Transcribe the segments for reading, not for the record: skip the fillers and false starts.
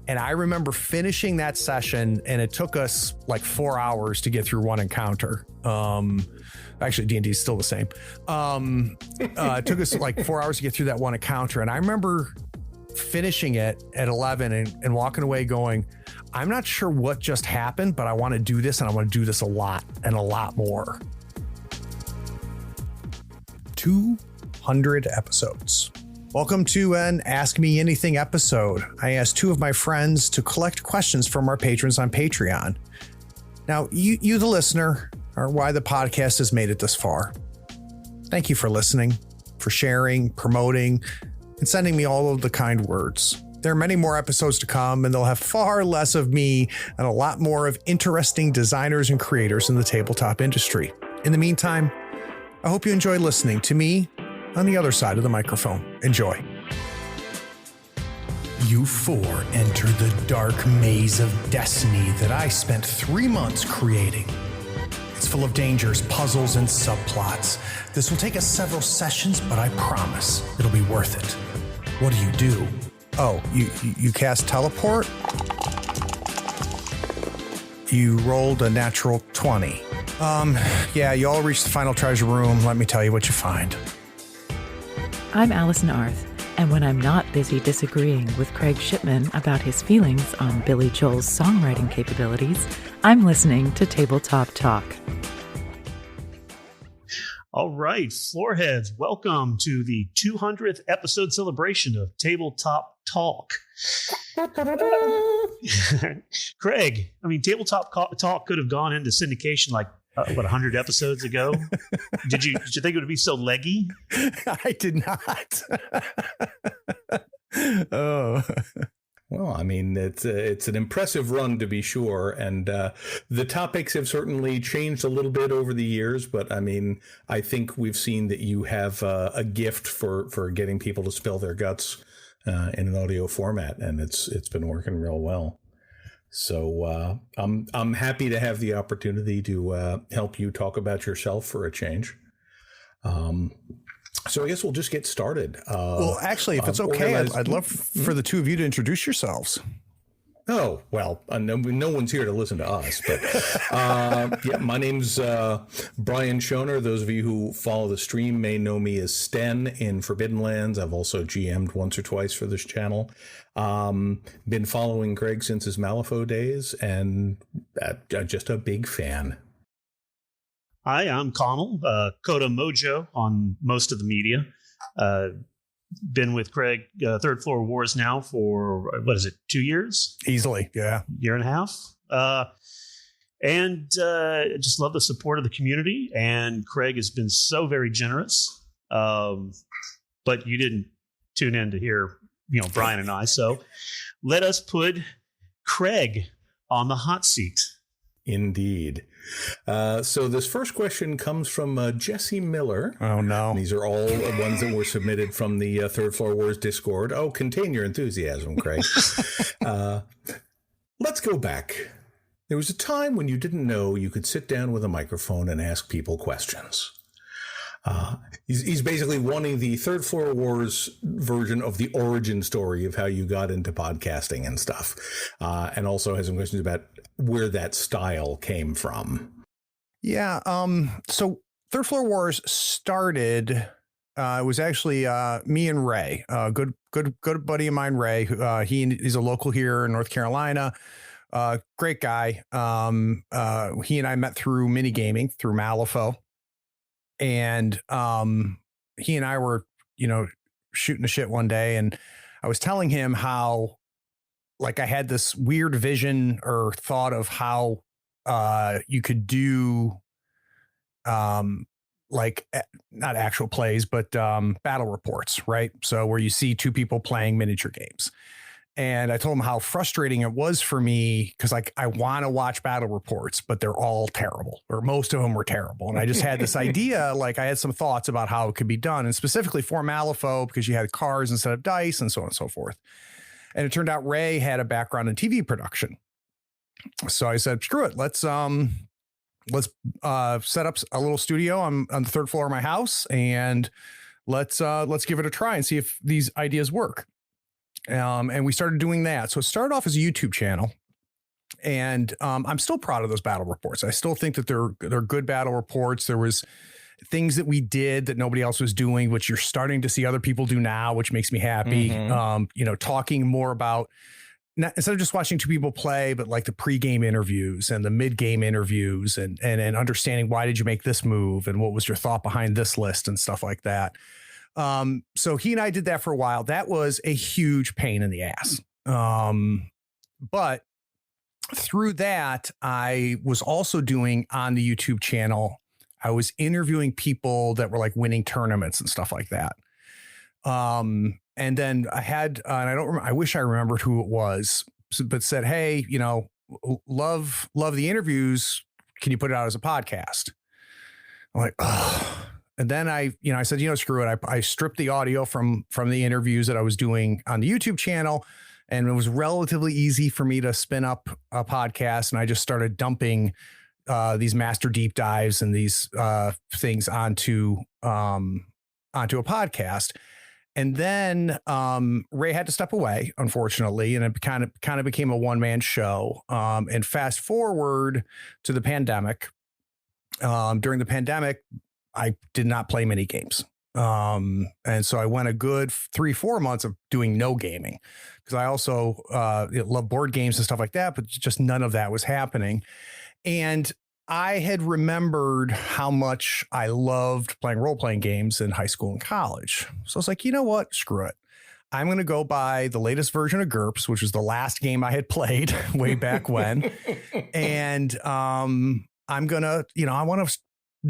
And I remember finishing that session, and it took us like 4 hours to get through one encounter. Actually, D&D is still the same. It took us like 4 hours to get through that one encounter. And I remember finishing it at 11 and walking away going, I'm not sure what just happened, but I want to do this, and I want to do this a lot and a lot more. 200 episodes. Welcome to an Ask Me Anything episode. I asked two of my friends to collect questions from our patrons on Patreon. Now, you the listener, are why the podcast has made it this far. Thank you for listening, for sharing, promoting, and sending me all of the kind words. There are many more episodes to come, and they'll have far less of me and a lot more of interesting designers and creators in the tabletop industry. In the meantime, I hope you enjoy listening to me on the other side of the microphone. Enjoy. You four enter the dark maze of destiny that I spent 3 months creating. It's full of dangers, puzzles, and subplots. This will take us several sessions, but I promise it'll be worth it. What do? Oh, you cast teleport? You rolled a natural 20. Yeah, you all reached the final treasure room. Let me tell you what you find. I'm Allison Arth, and when I'm not busy disagreeing with Craig Shipman about his feelings on Billy Joel's songwriting capabilities, I'm listening to Tabletop Talk. All right, Floorheads, welcome to the 200th episode celebration of Tabletop Talk. Craig, I mean, Tabletop Talk could have gone into syndication like 100 episodes ago. Did you think it would be so leggy? I did not. Oh. Well, I mean, it's an impressive run to be sure, and the topics have certainly changed a little bit over the years. But I mean, I think we've seen that you have a gift for getting people to spill their guts in an audio format, and it's been working real well. So I'm happy to have the opportunity to help you talk about yourself for a change. So I guess we'll just get started. Well, actually, if it's okay, I'd love for the two of you to introduce yourselves. Oh, well, no one's here to listen to us, but yeah, my name's Brian Schoner. Those of you who follow the stream may know me as Sten in Forbidden Lands. I've also GM'd once or twice for this channel. Been following Craig since his Malifaux days, and just a big fan. Hi, I'm Connell, Coda Mojo on most of the media. Been with Craig, Third Floor Wars now for, 2 years? Easily, yeah. Year and a half. And just love the support of the community. And Craig has been so very generous. But you didn't tune in to hear, Brian and I. So let us put Craig on the hot seat. Indeed. So this first question comes from Jesse Miller. Oh, no. These are all ones that were submitted from the Third Floor Wars Discord. Oh, contain your enthusiasm, Craig. Let's go back. There was a time when you didn't know you could sit down with a microphone and ask people questions. He's basically wanting the Third Floor Wars version of the origin story of how you got into podcasting and stuff. And also has some questions about where that style came from. Yeah. So Third Floor Wars started, it was actually me and Ray, good buddy of mine, Ray. He's a local here in North Carolina. Great guy. He and I met through minigaming, through Malifaux. And he and I were, shooting the shit one day, and I was telling him how, like, I had this weird vision or thought of how you could do, like, not actual plays, but battle reports, right? So where you see two people playing miniature games. And I told him how frustrating it was for me because, like, I want to watch battle reports, but they're all terrible, or most of them were terrible. And I just had this idea, like, I had some thoughts about how it could be done, and specifically for Malifaux because you had cards instead of dice and so on and so forth. And it turned out Ray had a background in TV production. So I said, screw it. Let's set up a little studio on the third floor of my house, and let's give it a try and see if these ideas work. And we started doing that. So it started off as a YouTube channel. And I'm still proud of those battle reports. I still think that they're good battle reports. There was things that we did that nobody else was doing, which you're starting to see other people do now, which makes me happy. Talking more about, instead of just watching two people play, but like the pregame interviews and the mid-game interviews and understanding why did you make this move and what was your thought behind this list and stuff like that. So he and I did that for a while. That was a huge pain in the ass. But through that, I was also doing on the YouTube channel, I was interviewing people that were like winning tournaments and stuff like that. And then I had, and I don't remember, I wish I remembered who it was, but said, hey, love the interviews. Can you put it out as a podcast? I'm like, oh. And then I said, screw it. I stripped the audio from the interviews that I was doing on the YouTube channel. And it was relatively easy for me to spin up a podcast. And I just started dumping these master deep dives and these things onto a podcast. And then Ray had to step away, unfortunately, and it kind of became a one-man show. And fast forward to the pandemic. During the pandemic, I did not play many games. And so I went a good 3-4 months of doing no gaming, because I also love board games and stuff like that, but just none of that was happening. And I had remembered how much I loved playing role-playing games in high school and college. So I was like, you know what? Screw it. I'm going to go buy the latest version of GURPS, which was the last game I had played way back when. And I'm going to, I want to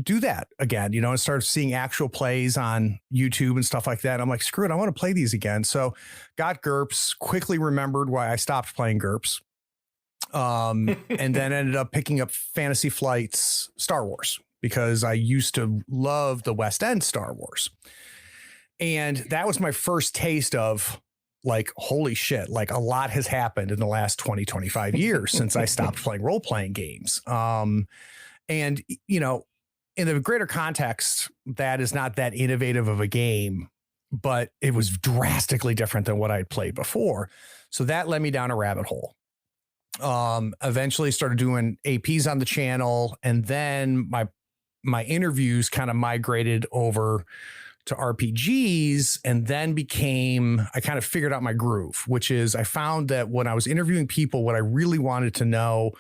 do that again, and start seeing actual plays on YouTube and stuff like that. I'm like, screw it, I want to play these again. So got GURPS, quickly remembered why I stopped playing GURPS. And then ended up picking up Fantasy Flight's Star Wars, because I used to love the West End Star Wars. And that was my first taste of like, holy shit, like a lot has happened in the last 20, 25 years since I stopped playing role-playing games. And, in the greater context, that is not that innovative of a game, but it was drastically different than what I'd played before. So that led me down a rabbit hole. Eventually started doing APs on the channel, and then my interviews kind of migrated over to RPGs, and then I kind of figured out my groove, which is I found that when I was interviewing people, what I really wanted to know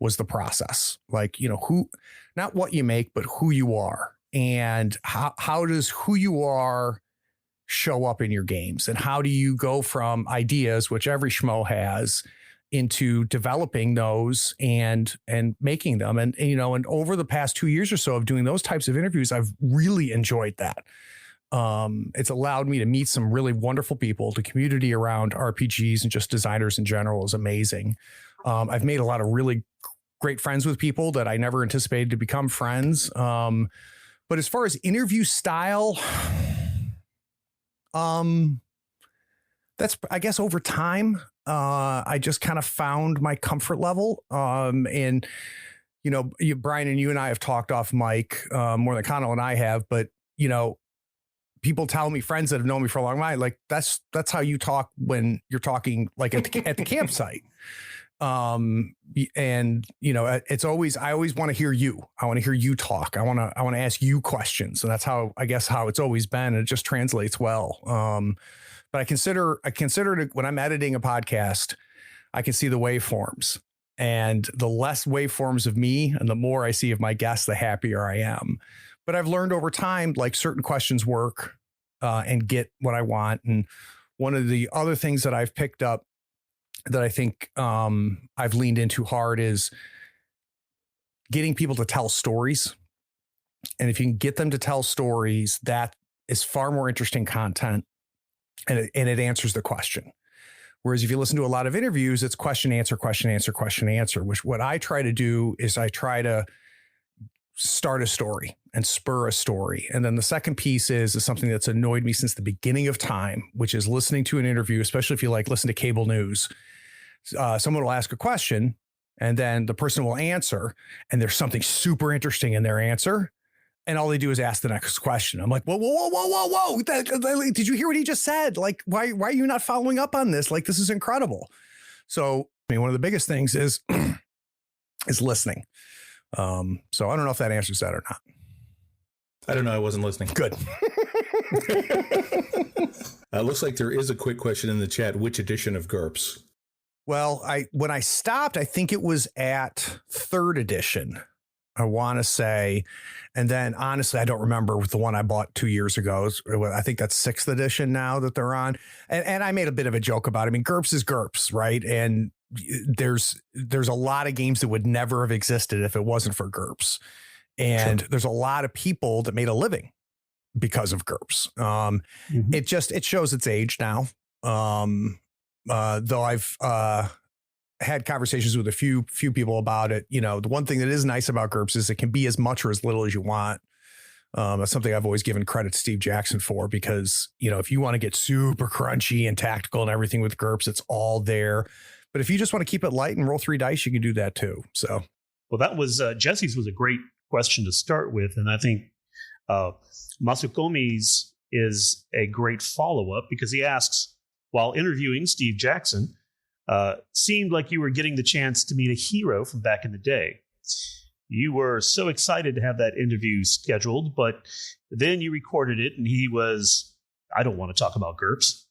was the process. Like, who, not what you make, but who you are, and how does who you are show up in your games, and how do you go from ideas, which every schmo has, into developing those and making them. And over the past 2 years or so of doing those types of interviews, I've really enjoyed that. It's allowed me to meet some really wonderful people. The community around RPGs and just designers in general is amazing. I've made a lot of really great friends with people that I never anticipated to become friends. But as far as interview style, that's, I guess, over time, I just kind of found my comfort level. And, Brian and you and I have talked off mic more than Connell and I have, but, people tell me, friends that have known me for a long time, like that's how you talk when you're talking like at the campsite. It's always, I always want to hear you. I want to hear you talk. I want to ask you questions. So that's how it's always been. And it just translates well. But I consider it, when I'm editing a podcast, I can see the waveforms, and the less waveforms of me and the more I see of my guests, the happier I am. But I've learned over time, like certain questions work and get what I want. And one of the other things that I've picked up that I think I've leaned into hard is getting people to tell stories. And if you can get them to tell stories, that is far more interesting content, and it answers the question. Whereas if you listen to a lot of interviews, it's question, answer, question, answer, question, answer, which what I try to do is I try to start a story and spur a story. And then the second piece is something that's annoyed me since the beginning of time, which is listening to an interview, especially if you listen to cable news. Someone will ask a question and then the person will answer, and there's something super interesting in their answer. And all they do is ask the next question. I'm like, whoa, whoa, whoa, whoa, whoa, whoa. Did you hear what he just said? Like, why are you not following up on this? Like, this is incredible. So, I mean, one of the biggest things is listening. So I don't know if that answers that or not. I don't know. I wasn't listening. Good. Looks like there is a quick question in the chat. Which edition of GURPS? Well, when I stopped, I think it was at 3rd edition, I want to say. And then honestly, I don't remember with the one I bought 2 years ago. I think that's 6th edition now that they're on. And I made a bit of a joke about it. I mean, GURPS is GURPS, right? And there's a lot of games that would never have existed if it wasn't for GURPS. And There's a lot of people that made a living because of GURPS. It shows its age now. Though I've had conversations with a few people about it. You know, the one thing that is nice about GURPS is it can be as much or as little as you want. That's something I've always given credit to Steve Jackson for, because, you know, if you want to get super crunchy and tactical and everything with GURPS, it's all there. But if you just want to keep it light and roll 3 dice, you can do that too. So, well, that was Jesse's was a great question to start with. And I think Masukomi's is a great follow-up, because he asks, while interviewing Steve Jackson, seemed like you were getting the chance to meet a hero from back in the day. You were so excited to have that interview scheduled, but then you recorded it and he was, I don't want to talk about GURPS.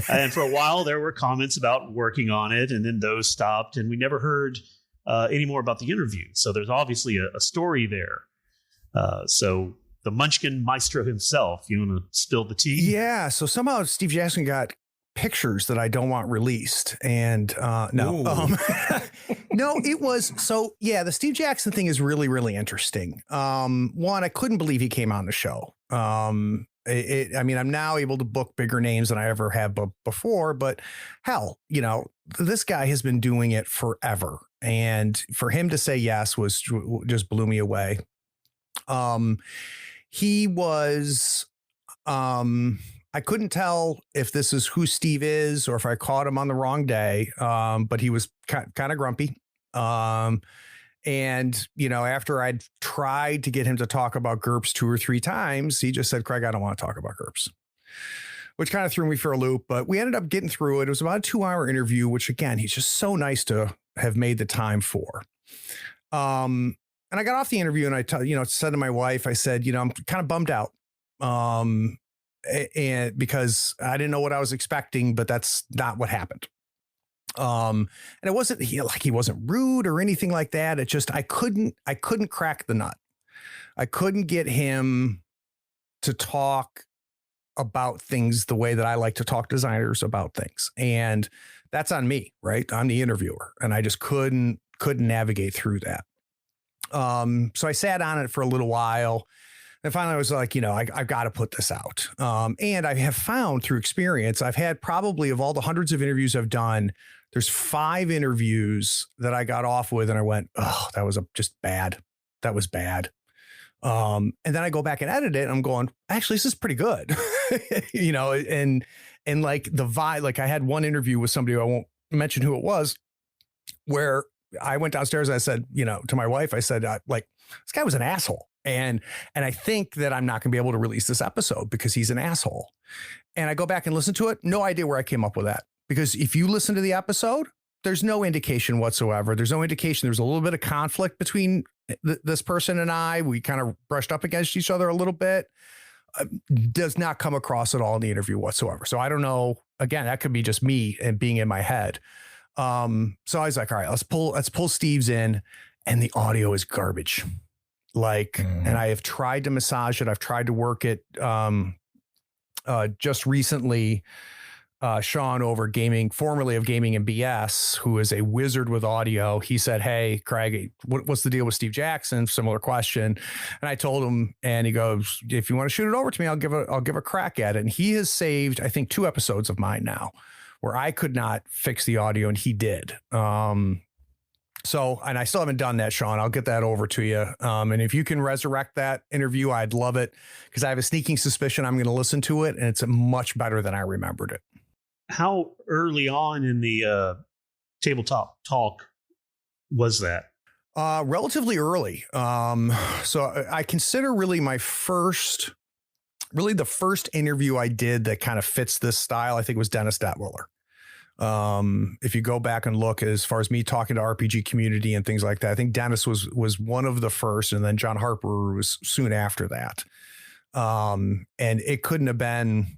And for a while there were comments about working on it, and then those stopped, and we never heard any more about the interview. So there's obviously a story there. So the Munchkin Maestro himself, you want to spill the tea? Yeah. So somehow Steve Jackson got pictures that I don't want released. And no, no, it was. So yeah, the Steve Jackson thing is really, really interesting. One, I couldn't believe he came on the show. I mean, I'm now able to book bigger names than I ever have before, but hell, you know, this guy has been doing it forever. And for him to say yes was just blew me away. He was, I couldn't tell if this is who Steve is or if I caught him on the wrong day. But he was kind of grumpy. And, you know, after I'd tried to get him to talk about GURPS 2 or 3 times, he just said, Craig, I don't want to talk about GURPS, which kind of threw me for a loop. But we ended up getting through it. It was about a 2-hour interview, which, again, he's just so nice to have made the time for. And I got off the interview and I said to my wife, I said, you know, I'm kind of bummed out. And because I didn't know what I was expecting, but that's not what happened. And it wasn't like he wasn't rude or anything like that. It just, I couldn't crack the nut. I couldn't get him to talk about things the way that I like to talk to designers about things. And that's on me, right? I'm the interviewer, and I just couldn't navigate through that. So I sat on it for a little while, and finally I was like, you know, I've got to put this out. And I have found through experience, I've had probably of all the hundreds of interviews I've done, there's 5 interviews that I got off with and I went, oh, that was just bad. That was bad. And then I go back and edit it and I'm going, actually, this is pretty good. You know, and like the vibe, like I had one interview with somebody who I won't mention who it was, where I went downstairs and I said, you know, to my wife, I said, like, this guy was an asshole. And I think that I'm not going to be able to release this episode because he's an asshole. And I go back and listen to it. No idea where I came up with that, because if you listen to the episode, there's no indication whatsoever. There's no indication. There's a little bit of conflict between this person and I. We kind of brushed up against each other a little bit. Does not come across at all in the interview whatsoever. So I don't know. Again, that could be just me and being in my head. So I was like, all right, let's pull Steve's in, and the audio is garbage. Like, and I have tried to massage it. I've tried to work it. Just recently, Sean over Gaming, formerly of Gaming and BS, who is a wizard with audio. He said, hey, Craig, what's the deal with Steve Jackson? Similar question. And I told him, and he goes, if you want to shoot it over to me, I'll give a crack at it. And he has saved, I think, 2 episodes of mine now where I could not fix the audio and he did. So, and I still haven't done that, Sean. I'll get that over to you. And if you can resurrect that interview, I'd love it, because I have a sneaking suspicion I'm going to listen to it and it's much better than I remembered it. How early on in the tabletop talk was that? Relatively early. So I consider really the first interview I did that kind of fits this style, I think, was Dennis Detwiller. If you go back and look as far as me talking to RPG community and things like that, I think Dennis was one of the first, and then John Harper was soon after that. And it couldn't have been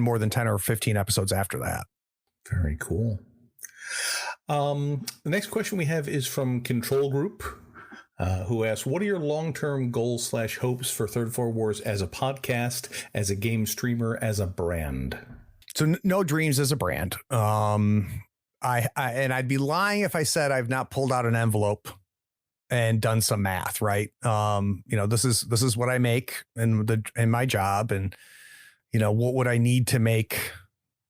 more than 10 or 15 episodes after that. Very cool. The next question we have is from Control Group, who asks, what are your long-term goals / hopes for Third Floor Wars as a podcast, as a game streamer, as a brand? So no dreams as a brand. I'd be lying if I said I've not pulled out an envelope and done some math, right? This is what I make in my job, and what would I need to make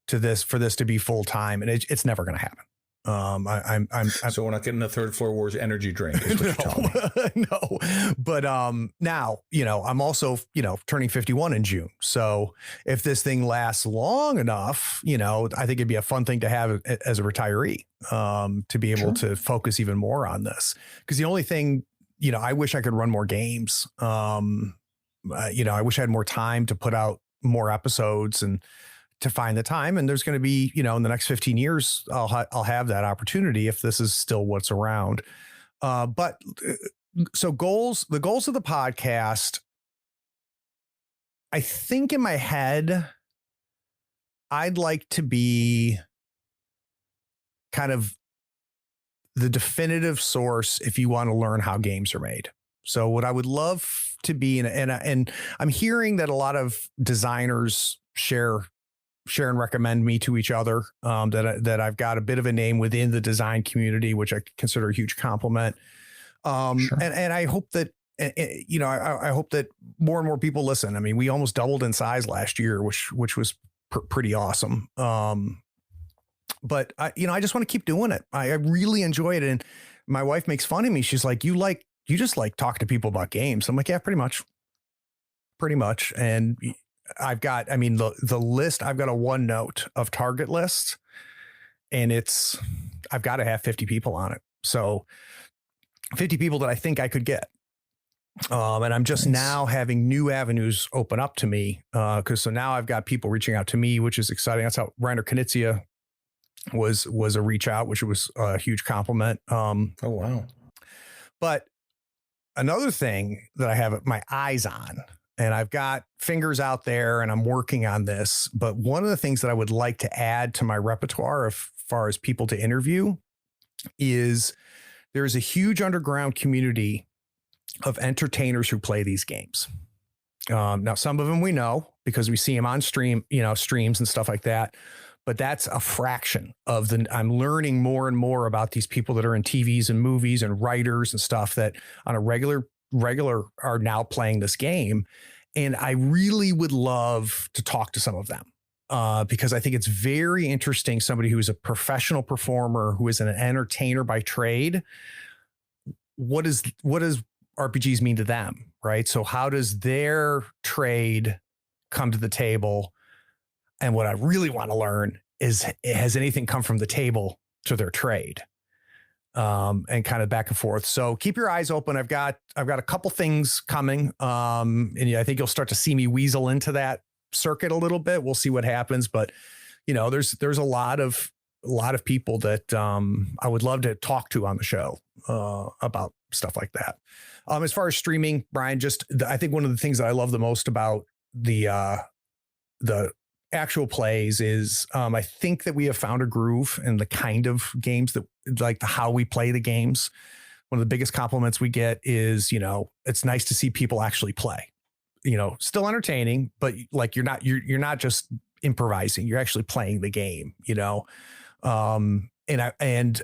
for this to be full time, and it's never going to happen. I'm so we're not getting a Third Floor Wars energy drink, is what you're telling me. No, but now I'm also turning 51 in June. So if this thing lasts long enough, I think it'd be a fun thing to have as a retiree, to be able to focus even more on this. Because the only thing, I wish I could run more games. I wish I had more time to put out more episodes and to find the time. And there's going to be, in the next 15 years, I'll have that opportunity if this is still what's around. So the goals of the podcast, I think in my head, I'd like to be kind of the definitive source if you want to learn how games are made. So what I would love to be, and I'm hearing that a lot of designers share and recommend me to each other, that I've got a bit of a name within the design community, which I consider a huge compliment. And I hope that, I hope that more and more people listen. I mean, we almost doubled in size last year, which was pretty awesome. But I just want to keep doing it. I really enjoy it. And my wife makes fun of me. She's like, you just like talk to people about games. I'm like, yeah, pretty much. And I've got, the list, I've got a OneNote of target lists, and I've got to have 50 people on it. So 50 people that I think I could get. And I'm just now having new avenues open up to me. So now I've got people reaching out to me, which is exciting. That's how Reiner Knizia was a reach out, which was a huge compliment. Oh, wow. But another thing that I have my eyes on, and I've got fingers out there and I'm working on this, but one of the things that I would like to add to my repertoire as far as people to interview is there's a huge underground community of entertainers who play these games. Now, some of them we know because we see them on streams and stuff like that, but that's a fraction of I'm learning more and more about these people that are in TVs and movies and writers and stuff that on a regular are now playing this game. And I really would love to talk to some of them because I think it's very interesting. Somebody who is a professional performer, who is an entertainer by trade. What does RPGs mean to them? Right. So how does their trade come to the table? And what I really want to learn is, has anything come from the table to their trade? And kind of back and forth. So keep your eyes open. I've got a couple things coming. And I think you'll start to see me weasel into that circuit a little bit. We'll see what happens. But, there's a lot of people that I would love to talk to on the show about stuff like that. As far as streaming, Brian, I think one of the things that I love the most about the actual plays is I think that we have found a groove in the kind of games that like how we play the games. One of the biggest compliments we get is, it's nice to see people actually play, still entertaining, but like you're not just improvising, you're actually playing the game, and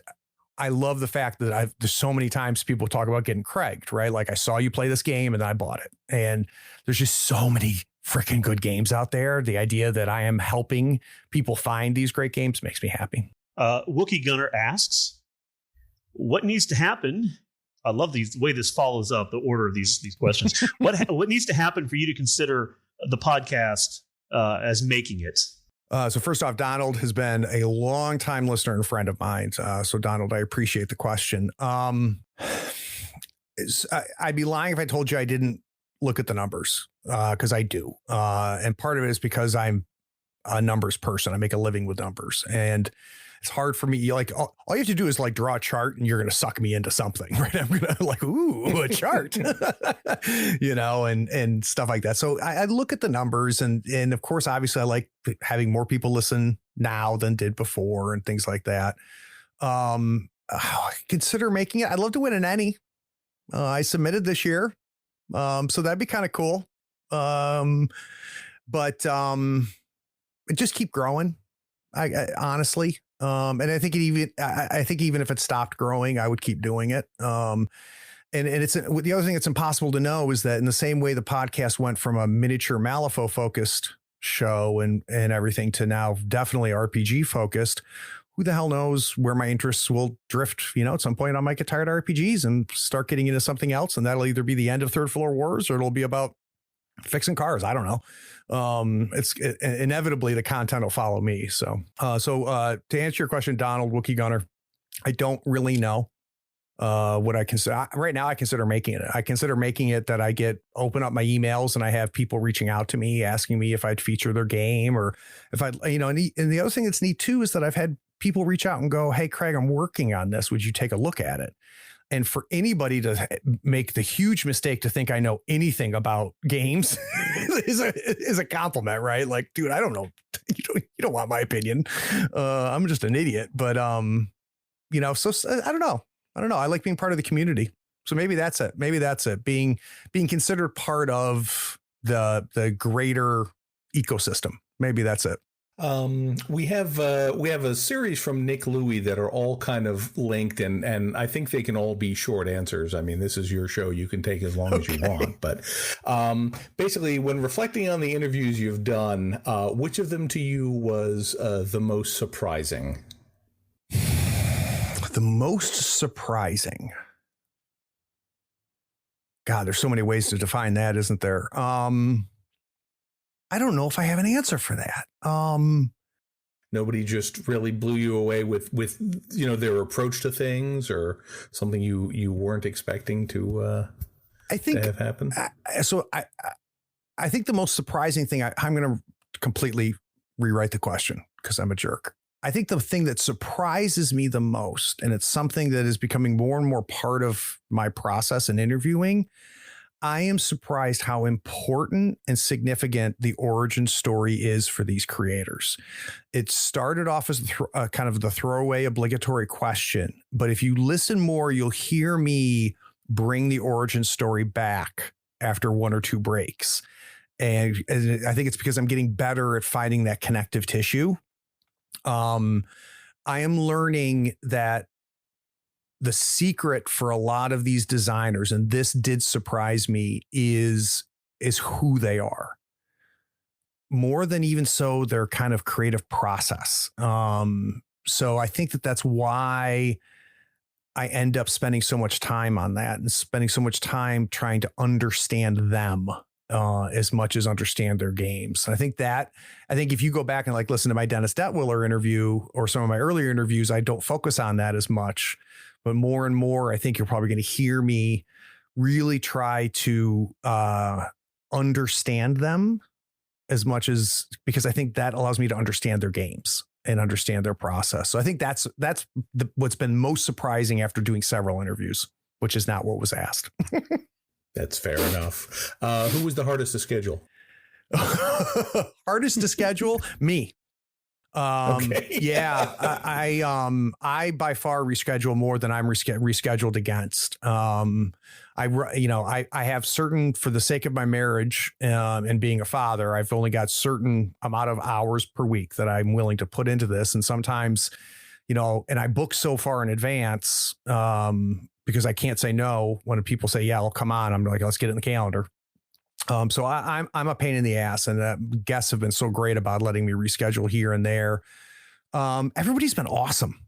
I love the fact that there's so many times people talk about getting Craiged, right? Like I saw you play this game and then I bought it. And there's just so many freaking good games out there. The idea that I am helping people find these great games makes me happy. Wookie Gunner asks, what needs to happen? I love the way this follows up the order of these questions. What needs to happen for you to consider the podcast as making it? So first off, Donald has been a long time listener and friend of mine. So Donald, I appreciate the question. I'd be lying if I told you I didn't look at the numbers, because I do. And part of it is because I'm a numbers person. I make a living with numbers, and it's hard for me. You like all you have to do is like draw a chart, and you're going to suck me into something, right? I'm going to like, ooh, a chart, and stuff like that. So I look at the numbers, and of course, obviously, I like having more people listen now than did before, and things like that. Consider making it. I'd love to win an Emmy. I submitted this year, so that'd be kind of cool. But just keep growing. I honestly, and I think I think even if it stopped growing, I would keep doing it. And it's the other thing that's impossible to know is that in the same way the podcast went from a miniature Malifaux focused show and everything to now definitely RPG focused. Who the hell knows where my interests will drift? At some point I might get tired of RPGs and start getting into something else, and that'll either be the end of Third Floor Wars or it'll be about fixing cars. I don't know. Inevitably the content will follow me. So to answer your question, Donald Wookie Gunner, I don't really know what I consider right now. I consider making it. I consider making it that I open up my emails and I have people reaching out to me asking me if I'd feature their game or if I'd, and the other thing that's neat too is that I've had people reach out and go, "Hey, Craig, I'm working on this. Would you take a look at it?" And for anybody to make the huge mistake to think I know anything about games is a compliment, right? Like, dude, I don't know. You don't want my opinion. I'm just an idiot. But so I don't know. I like being part of the community. So maybe that's it. Being considered part of the greater ecosystem. Maybe that's it. We have a series from Nick Louie that are all kind of linked, and I think they can all be short answers. I mean, this is your show; you can take as long as you want. But basically, when reflecting on the interviews you've done, which of them to you was the most surprising? The most surprising. God, there's so many ways to define that, isn't there? I don't know if I have an answer for that. Nobody just really blew you away with their approach to things or something you weren't expecting to have happen. I think the most surprising thing, I'm going to completely rewrite the question because I'm a jerk. I think the thing that surprises me the most, and it's something that is becoming more and more part of my process in interviewing, I am surprised how important and significant the origin story is for these creators. It started off as kind of the throwaway obligatory question, but if you listen more, you'll hear me bring the origin story back after one or two breaks. And I think it's because I'm getting better at finding that connective tissue. I am learning that the secret for a lot of these designers, and this did surprise me, is who they are. More than even so their kind of creative process. So I think that's why I end up spending so much time on that and spending so much time trying to understand them as much as understand their games. I think if you go back and listen to my Dennis Detwiller interview or some of my earlier interviews, I don't focus on that as much. But more and more, I think you're probably going to hear me really try to understand them as much as, because I think that allows me to understand their games and understand their process. So I think that's what's been most surprising after doing several interviews, which is not what was asked. That's fair enough. Who was the hardest to schedule? Hardest to schedule? Me. Okay. Yeah, I by far reschedule more than I'm rescheduled against. I have certain, for the sake of my marriage and being a father, I've only got certain amount of hours per week that I'm willing to put into this. And sometimes, and I book so far in advance because I can't say no when people say, yeah, I'll come on. I'm like, let's get it in the calendar. So I'm a pain in the ass, and guests have been so great about letting me reschedule here and there. Everybody's been awesome.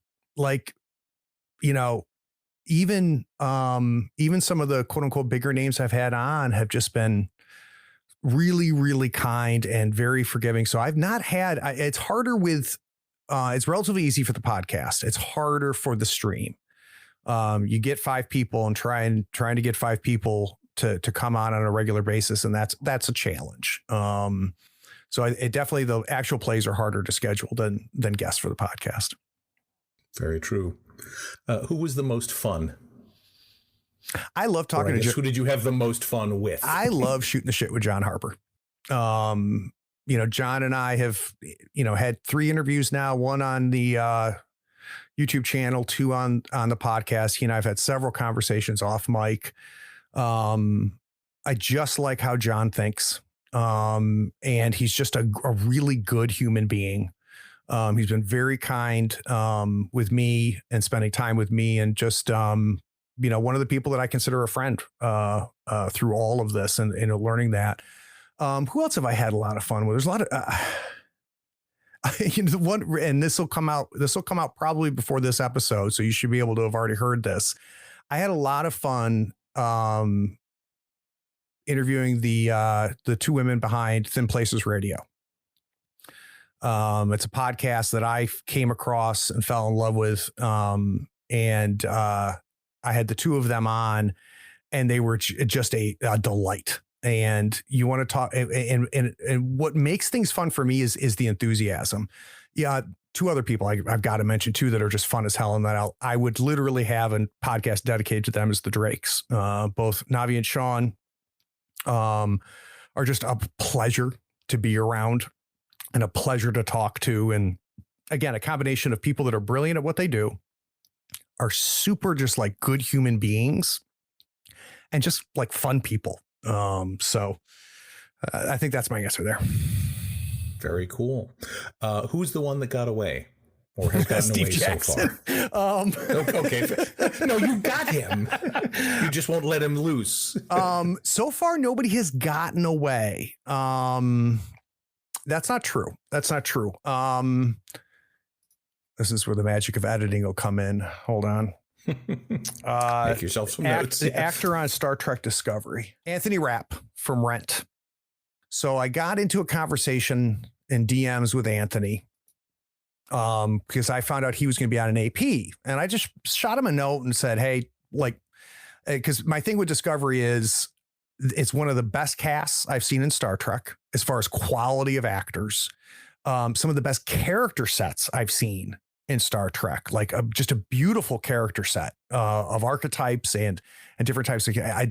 Even some of the quote unquote bigger names I've had on have just been really, really kind and very forgiving. So I've not had, it's harder with, it's relatively easy for the podcast. It's harder for the stream. You get 5 people and trying to get 5 people to come on a regular basis. And that's a challenge. So it definitely, the actual plays are harder to schedule than guests for the podcast. Very true. Who was the most fun? I love talking to who did you have the most fun with? I love shooting the shit with John Harper. John and I have, had 3 interviews now, 1 on the YouTube channel, 2 on the podcast. He and I've had several conversations off mic. I just like how John thinks. And he's just a really good human being. He's been very kind with me and spending time with me, and just one of the people that I consider a friend through all of this and learning that. Who else have I had a lot of fun with? There's a lot of the one, and this will come out probably before this episode, so you should be able to have already heard this. I had a lot of fun interviewing the 2 women behind Thin Places Radio. It's a podcast that I came across and fell in love with. And I had the 2 of them on, and they were just a delight. And you want to talk, and what makes things fun for me is the enthusiasm. Yeah. 2 other people I've got to mention too that are just fun as hell, and that I would literally have a podcast dedicated to them, is the Drakes. Both Navi and Sean are just a pleasure to be around and a pleasure to talk to. And again, a combination of people that are brilliant at what they do, are super just like good human beings, and just like fun people. So I think that's my answer there. Very cool. Who's the one that got away, or has gotten Steve away Jackson. so far? Okay. No, you got him. You just won't let him loose. So far, nobody has gotten away. That's not true. This is where the magic of editing will come in. Hold on. Make yourself some notes. The actor on Star Trek Discovery, Anthony Rapp from Rent. So I got into a conversation in DMs with Anthony because I found out he was going to be on an AP, and I just shot him a note and said, hey, because my thing with Discovery is it's one of the best casts I've seen in Star Trek as far as quality of actors. Some of the best character sets I've seen in Star Trek, just a beautiful character set of archetypes and different types of. I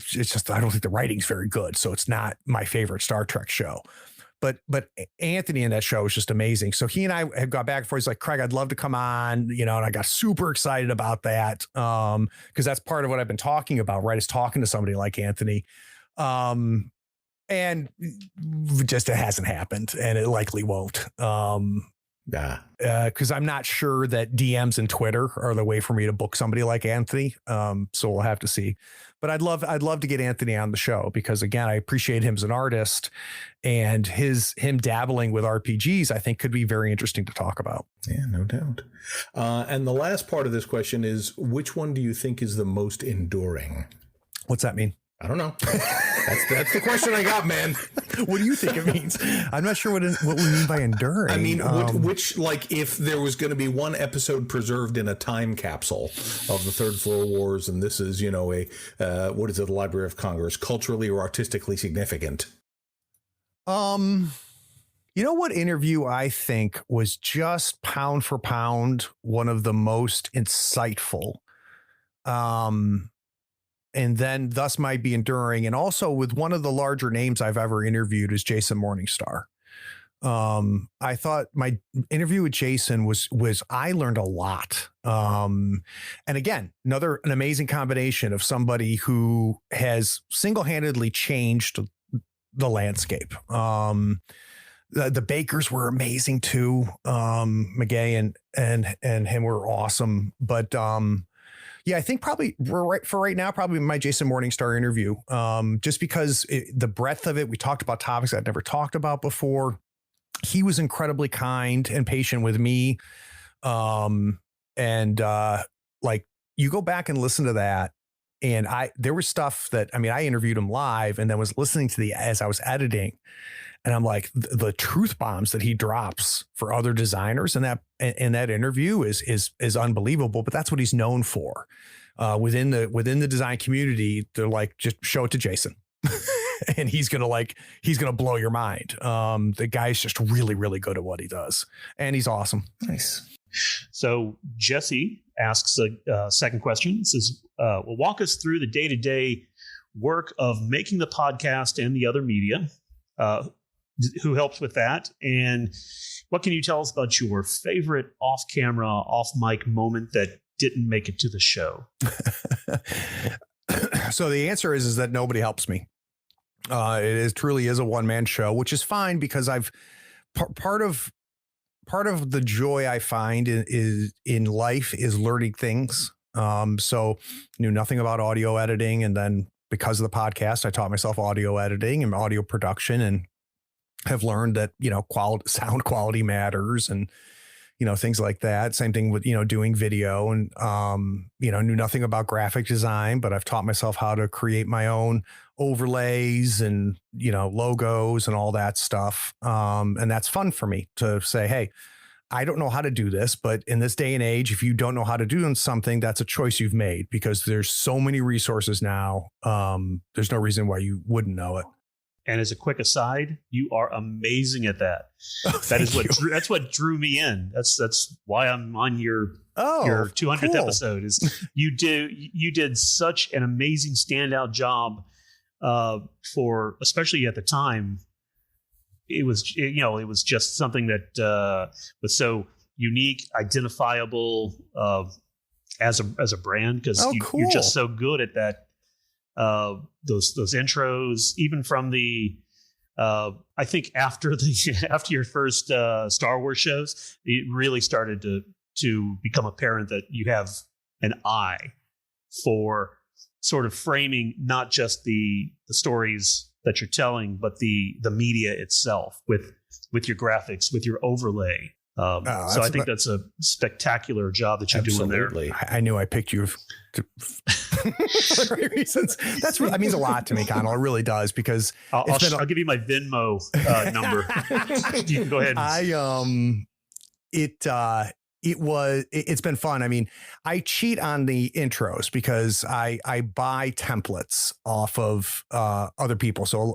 don't think the writing's very good, so it's not my favorite Star Trek show. But Anthony in that show was just amazing. So he and I had got back and forth. He's like, Craig, I'd love to come on, and I got super excited about that because that's part of what I've been talking about, right? Is talking to somebody like Anthony. And just it hasn't happened, and it likely won't. Because I'm not sure that DMs and Twitter are the way for me to book somebody like Anthony. So we'll have to see. But I'd love to get Anthony on the show because, again, I appreciate him as an artist, and him dabbling with RPGs, I think, could be very interesting to talk about. Yeah, no doubt. And the last part of this question is, which one do you think is the most enduring? What's that mean? I don't know. That's the question I got, man. What do you think it means? I'm not sure what we mean by enduring. I mean, which if there was going to be one episode preserved in a time capsule of the Third Floor Wars, and this is, what is it, the Library of Congress, culturally or artistically significant? What interview I think was just pound for pound one of the most insightful, and then thus might be enduring. And also with one of the larger names I've ever interviewed is Jason Morningstar. I thought my interview with Jason was I learned a lot. And again, an amazing combination of somebody who has single-handedly changed the landscape. The Bakers were amazing too. McGay and him were awesome. But yeah, I think probably right now, probably my Jason Morningstar interview, just because the breadth of it, we talked about topics I'd never talked about before. He was incredibly kind and patient with me. You go back and listen to that. And there was stuff that, I interviewed him live and then was listening to as I was editing. And I'm like, the truth bombs that he drops for other designers in that interview is unbelievable, but that's what he's known for. within the design community, they're like, just show it to Jason. And he's gonna blow your mind. The guy's just really, really good at what he does, and he's awesome. Nice. So Jesse asks a second question. It says, well, walk us through the day-to-day work of making the podcast and the other media. Who helps with that? And what can you tell us about your favorite off-camera, off-mic moment that didn't make it to the show? So the answer is that nobody helps me. Truly is a one-man show, which is fine because part of the joy I find is in life is learning things. So knew nothing about audio editing, and then because of the podcast, I taught myself audio editing and audio production, and have learned that sound quality matters, and things like that. Same thing with doing video, and knew nothing about graphic design, but I've taught myself how to create my own overlays and logos and all that stuff. And that's fun for me to say, hey, I don't know how to do this, but in this day and age, if you don't know how to do something, that's a choice you've made, because there's so many resources now. There's no reason why you wouldn't know it. And as a quick aside, you are amazing at that. That's what drew me in. That's why I'm on your 200th episode. Is you did such an amazing standout job for, especially at the time. It was just something that was so unique, identifiable as a brand, because you're just so good at that. Those intros, even from the I think after your first Star Wars shows, it really started to become apparent that you have an eye for sort of framing not just the stories that you're telling, but the media itself with your graphics, with your overlay. So I think that's a spectacular job that you're doing there. I knew I picked you for the right reasons. That means a lot to me, Connell. It really does, because I'll give you my Venmo number. You can go ahead. It's been fun. I mean, I cheat on the intros because I buy templates off of other people. So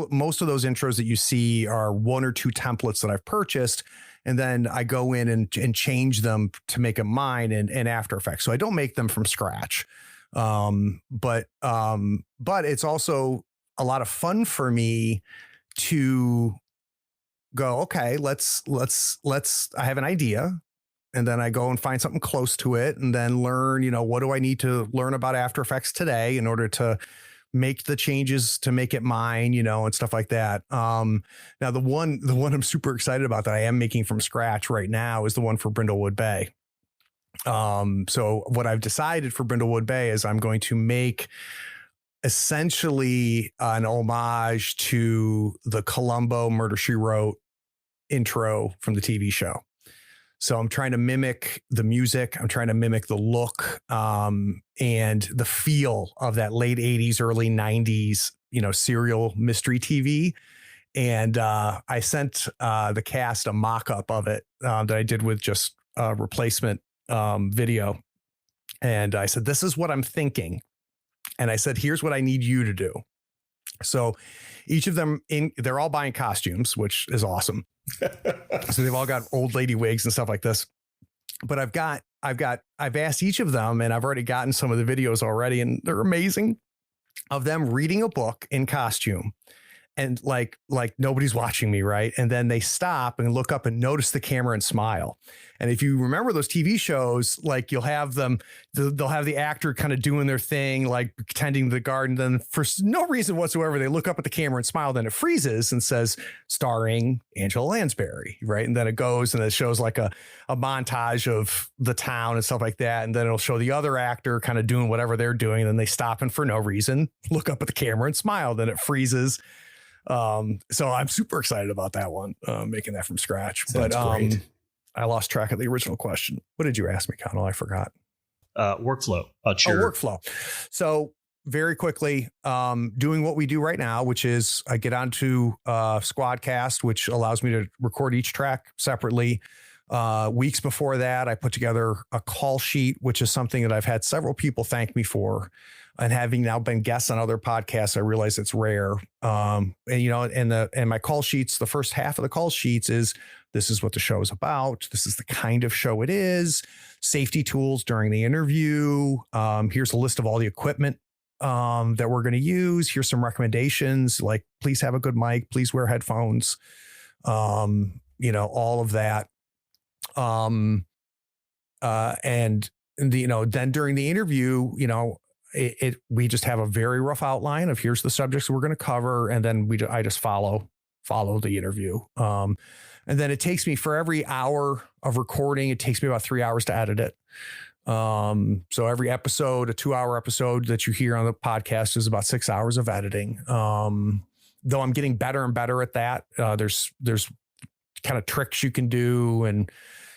most of those intros that you see are one or two templates that I've purchased, and then I go in and change them to make them mine in After Effects. So I don't make them from scratch. But it's also a lot of fun for me to go, okay, let's I have an idea. And then I go and find something close to it, and then learn, what do I need to learn about After Effects today in order to make the changes to make it mine, and stuff like that. Now the one I'm super excited about that I am making from scratch right now is the one for Brindlewood Bay. So what I've decided for Brindlewood Bay is I'm going to make essentially an homage to the Columbo Murder, She Wrote intro from the TV show. So I'm trying to mimic the music. I'm trying to mimic the look and the feel of that late 80s, early 90s, serial mystery TV. And I sent the cast a mock-up of it that I did with just replacement video. And I said, this is what I'm thinking. And I said, here's what I need you to do. So each of them, they're all buying costumes, which is awesome. So they've all got old lady wigs and stuff like this. But I've asked each of them, and I've already gotten some of the videos already, and they're amazing, of them reading a book in costume. And like nobody's watching me, right? And then they stop and look up and notice the camera and smile. And if you remember those TV shows, like you'll have them, they'll have the actor kind of doing their thing, like tending the garden. Then for no reason whatsoever, they look up at the camera and smile. Then it freezes and says, starring Angela Lansbury, right? And then it goes and it shows like a montage of the town and stuff like that. And then it'll show the other actor kind of doing whatever they're doing. And then they stop and for no reason, look up at the camera and smile. Then it freezes. So I'm super excited about that one, making that from scratch. Sounds great. I lost track of the original question. What did you ask me, Connell? I forgot. Workflow. Workflow. So very quickly, doing what we do right now, which is I get onto Squadcast, which allows me to record each track separately. Weeks before that, I put together a call sheet, which is something that I've had several people thank me for. And having now been guests on other podcasts, I realize it's rare. And my call sheets, the first half of the call sheets is, this is what the show is about. This is the kind of show it is. Safety tools during the interview. Here's a list of all the equipment that we're going to use. Here's some recommendations, like please have a good mic, please wear headphones, all of that. Then during the interview, we just have a very rough outline of here's the subjects we're going to cover. And then I just follow the interview. And then it takes me, for every hour of recording, it takes me about 3 hours to edit it. So every episode, a 2-hour episode that you hear on the podcast, is about 6 hours of editing. Though I'm getting better and better at that. There's kind of tricks you can do, and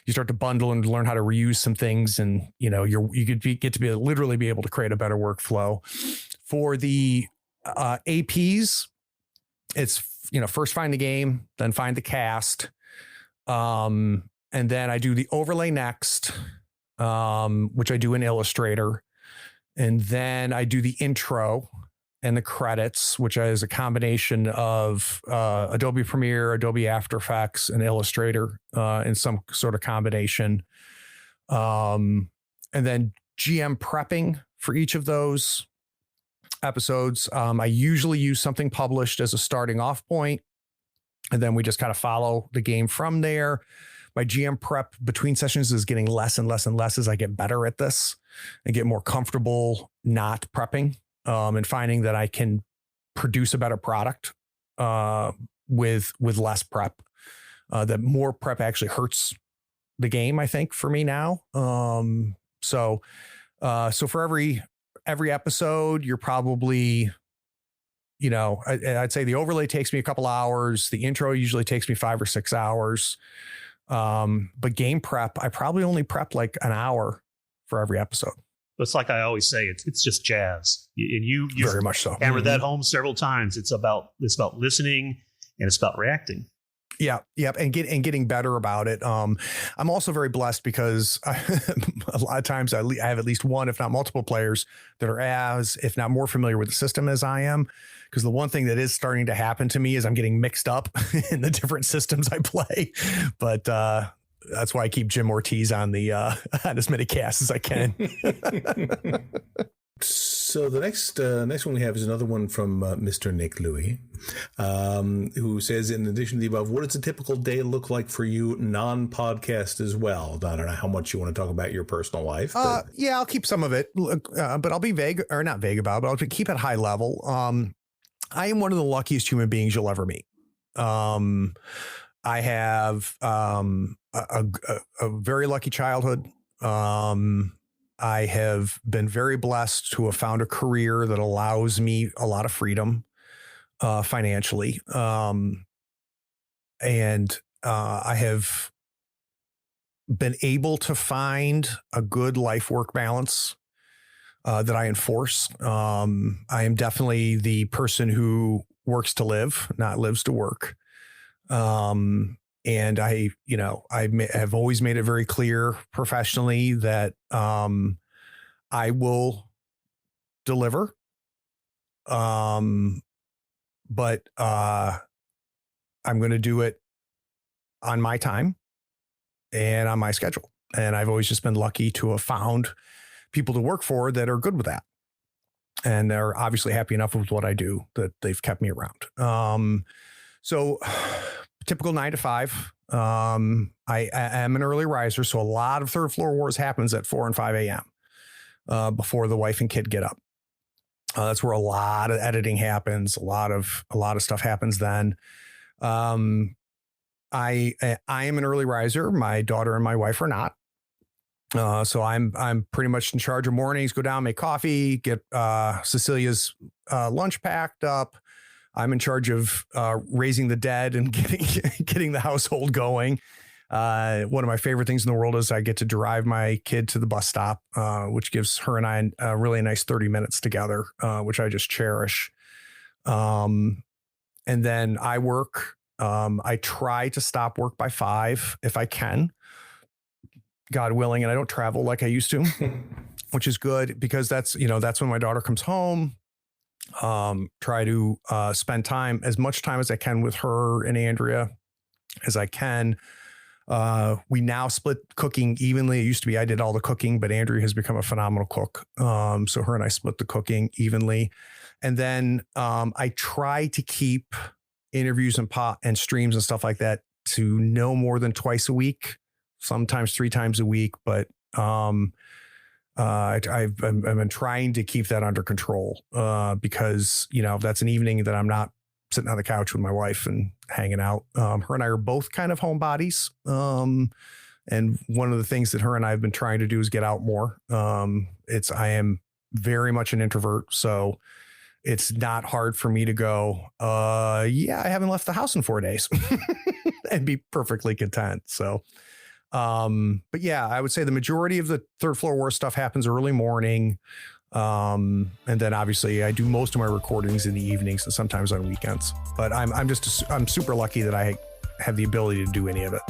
you start to bundle and learn how to reuse some things. And, get to literally be able to create a better workflow. For the APs, it's, first find the game, then find the cast. And then I do the overlay next, which I do in Illustrator. And then I do the intro and the credits, which is a combination of Adobe Premiere, Adobe After Effects, and Illustrator in some sort of combination. And then GM prepping for each of those episodes. I usually use something published as a starting off point, and then we just kind of follow the game from there. My GM prep between sessions is getting less and less and less as I get better at this and get more comfortable not prepping, and finding that I can produce a better product with less prep. That more prep actually hurts the game, I think, for me now. So for every episode, you're probably, I'd say the overlay takes me a couple hours. The intro usually takes me 5 or 6 hours. But game prep, I probably only prep like an hour for every episode. It's like I always say, it's just jazz. And you very much so hammered that home several times. It's about listening, and it's about reacting. Yeah. Yep. And getting better about it. I'm also very blessed because a lot of times I have at least one, if not multiple players that are as, if not more familiar with the system as I am. Because the one thing that is starting to happen to me is I'm getting mixed up in the different systems I play. But that's why I keep Jim Ortiz on on as many casts as I can. So the next one we have is another one from Mr. Nick Louie, who says, in addition to the above, what does a typical day look like for you non-podcast as well? I don't know how much you want to talk about your personal life. Yeah, I'll keep some of it, but I'll be vague, or not vague about it, but I'll keep it high level. I am one of the luckiest human beings you'll ever meet. I have a very lucky childhood. I have been very blessed to have found a career that allows me a lot of freedom financially. And I have been able to find a good life-work balance that I enforce. I am definitely the person who works to live, not lives to work. And I have always made it very clear professionally that I will deliver. But I'm going to do it on my time and on my schedule. And I've always just been lucky to have found people to work for that are good with that. And they're obviously happy enough with what I do that they've kept me around. So typical 9 to 5. I am an early riser, so a lot of Third Floor Wars happens at 4 and 5 a.m. Before the wife and kid get up. That's where a lot of editing happens. A lot of stuff happens then. I am an early riser. My daughter and my wife are not. So I'm pretty much in charge of mornings. Go down, make coffee, get Cecilia's lunch packed up. I'm in charge of raising the dead and getting the household going. One of my favorite things in the world is I get to drive my kid to the bus stop, which gives her and I a really nice 30 minutes together, which I just cherish. And then I work. I try to stop work by 5 if I can. God willing, and I don't travel like I used to, which is good because that's when my daughter comes home. Try to spend as much time as I can with her and Andrea as I can. We now split cooking evenly. It used to be I did all the cooking, but Andrea has become a phenomenal cook. So her and I split the cooking evenly. And then I try to keep interviews and streams and stuff like that to no more than twice a week, sometimes 3 times a week. But I've been trying to keep that under control because, that's an evening that I'm not sitting on the couch with my wife and hanging out. Her and I are both kind of homebodies. And one of the things that her and I have been trying to do is get out more. I am very much an introvert. So it's not hard for me to go, I haven't left the house in 4 days and be perfectly content. So, but yeah, I would say the majority of the Third Floor War stuff happens early morning. And then obviously I do most of my recordings in the evenings and sometimes on weekends, but I'm super lucky that I have the ability to do any of it.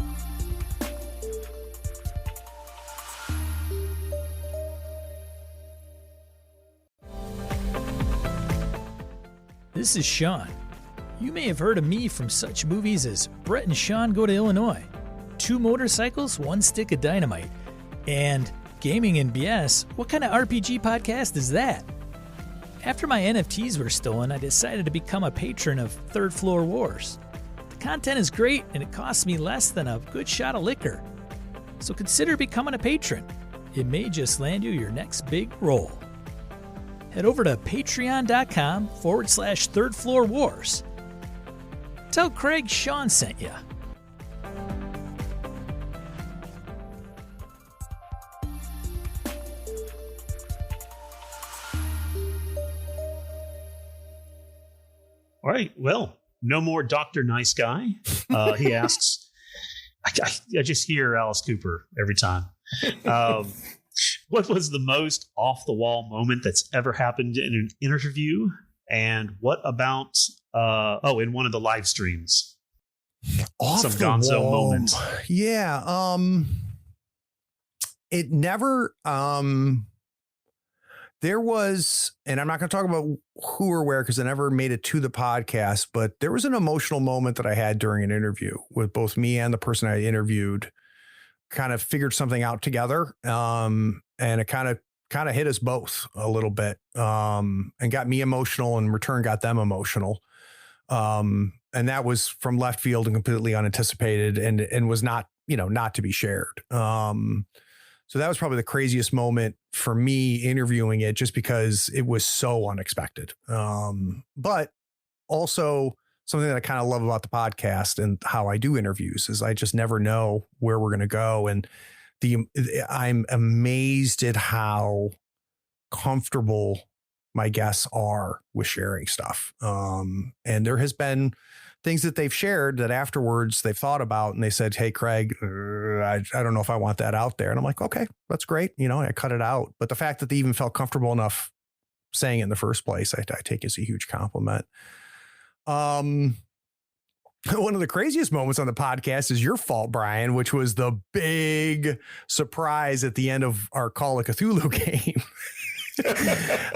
This is Sean. You may have heard of me from such movies as Brett and Sean Go to Illinois, 2 Motorcycles, 1 Stick of Dynamite, and Gaming and BS. What kind of RPG podcast is that? After my NFTs were stolen, I decided to become a patron of Third Floor Wars. The content is great and it costs me less than a good shot of liquor. So consider becoming a patron. It may just land you your next big role. Head over to patreon.com/Third Floor Wars. Tell Craig Sean sent you. All right. Well, no more Dr. Nice Guy. He asks, I just hear Alice Cooper every time. What was the most off-the-wall moment that's ever happened in an interview? And what about, in one of the live streams? Some gonzo moment. Yeah. It never, there was, and I'm not going to talk about who or where because I never made it to the podcast, but there was an emotional moment that I had during an interview with both me and the person I interviewed. Kind of figured something out together. And it kind of hit us both a little bit, and got me emotional, and in return got them emotional. And that was from left field and completely unanticipated and was not to be shared. So that was probably the craziest moment for me interviewing it, just because it was so unexpected. But also something that I kind of love about the podcast and how I do interviews is I just never know where we're going to go. And I'm amazed at how comfortable my guests are with sharing stuff. And there has been things that they've shared that afterwards they've thought about and they said, "Hey, Craig, I don't know if I want that out there." And I'm like, okay, that's great. I cut it out. But the fact that they even felt comfortable enough saying it in the first place, I take as a huge compliment. One of the craziest moments on the podcast is your fault, Brian, which was the big surprise at the end of our Call of Cthulhu game.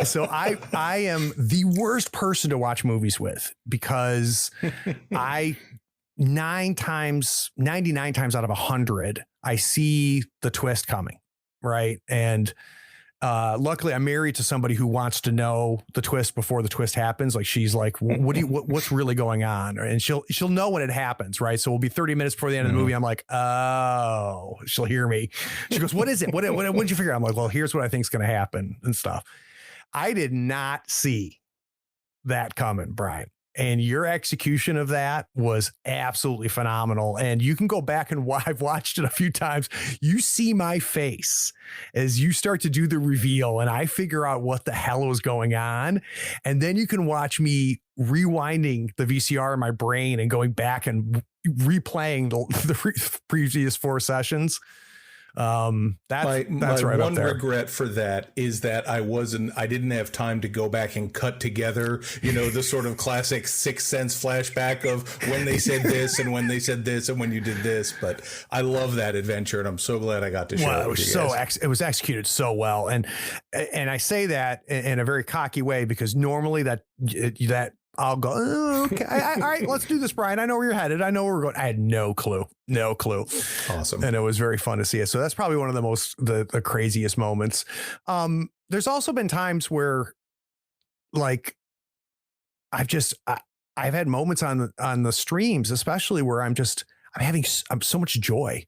So I am the worst person to watch movies with because 99 times out of 100, I see the twist coming. Right. And luckily I'm married to somebody who wants to know the twist before the twist happens. Like she's like, what's really going on? And she'll know when it happens. Right. So we'll be 30 minutes before the end of the movie. I'm like, oh, she'll hear me. She goes, what is it? What did you figure out? I'm like, well, here's what I think is going to happen and stuff. I did not see that coming, Brian. And your execution of that was absolutely phenomenal. And you can go back and I've watched it a few times. You see my face as you start to do the reveal and I figure out what the hell was going on. And then you can watch me rewinding the VCR in my brain and going back and replaying the previous 4 sessions. That's my right one up there. regret for that is that I didn't have time to go back and cut together, the sort of classic Sixth Sense flashback of when they said this and when they said this and when you did this. But I love that adventure, and I'm so glad I got to share it with you guys. It was executed so well, and I say that in a very cocky way because normally that I'll go, oh, okay, all right, let's do this, Brian. I know where you're headed. I know where we're going. I had no clue. Awesome. And it was very fun to see it. So that's probably one of the craziest moments. There's also been times where like I've had moments on the streams, especially where I'm having so much joy,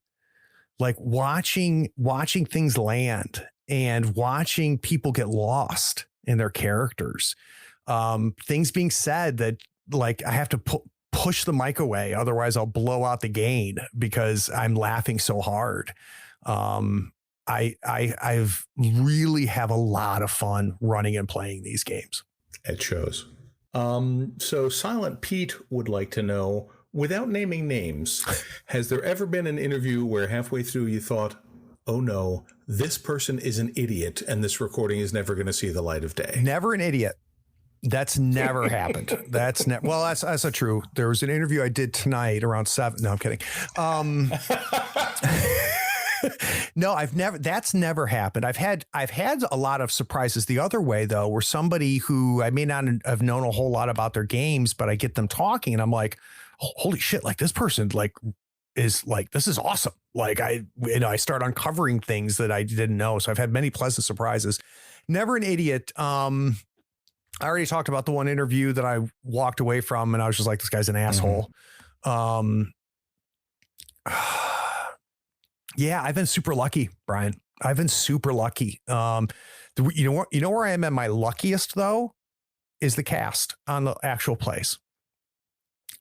like watching things land and watching people get lost in their characters. Things being said that like I have to push the mic away. Otherwise I'll blow out the gain because I'm laughing so hard. I've really have a lot of fun running and playing these games. It shows. So Silent Pete would like to know, without naming names, has there ever been an interview where halfway through you thought, oh no, this person is an idiot and this recording is never going to see the light of day? Never an idiot. That's never happened. That's not true. There was an interview I did tonight around 7. No, I'm kidding. No, that's never happened. I've had a lot of surprises the other way though, where somebody who I may not have known a whole lot about their games, but I get them talking and I'm like, holy shit, like this person like is like, this is awesome. Like I start uncovering things that I didn't know. So I've had many pleasant surprises. Never an idiot. I already talked about the one interview that I walked away from and I was just like, this guy's an asshole. Yeah, I've been super lucky, Brian. I've been super lucky. You know where I am at my luckiest though is the cast on the actual plays,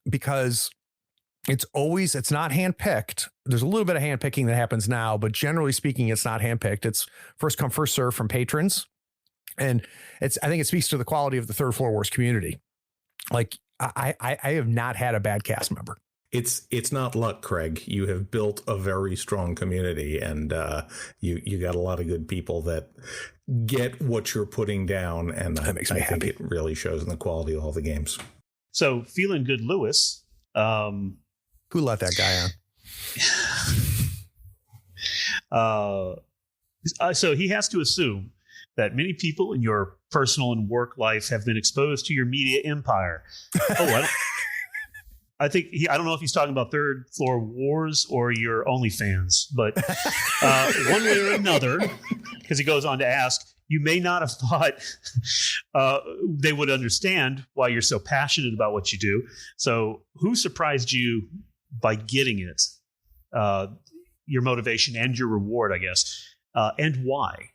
because it's not handpicked. There's a little bit of handpicking that happens now, but generally speaking, it's not handpicked. It's first come, first serve from patrons. And I think it speaks to the quality of the Third Floor Wars community. Like I have not had a bad cast member. It's not luck, Craig. You have built a very strong community, and you got a lot of good people that get what you're putting down, and that makes me happy. I think it really shows in the quality of all the games. So, Feeling Good Lewis. Who let that guy on? So he has to assume that many people in your personal and work life have been exposed to your media empire. I don't know if he's talking about Third Floor Wars or your OnlyFans, but one way or another, because he goes on to ask, you may not have thought they would understand why you're so passionate about what you do. So who surprised you by getting it? Your motivation and your reward, I guess, and why?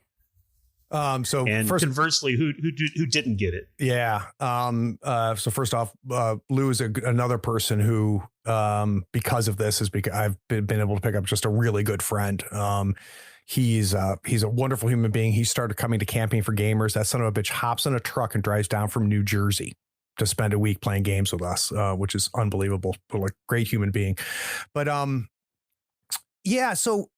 Conversely, who didn't get it? Yeah. So first off, Lou is another person who, because of this, I've been able to pick up just a really good friend. He's a wonderful human being. He started coming to Camping for Gamers. That son of a bitch hops in a truck and drives down from New Jersey to spend a week playing games with us, which is unbelievable. But like, great human being. But yeah. So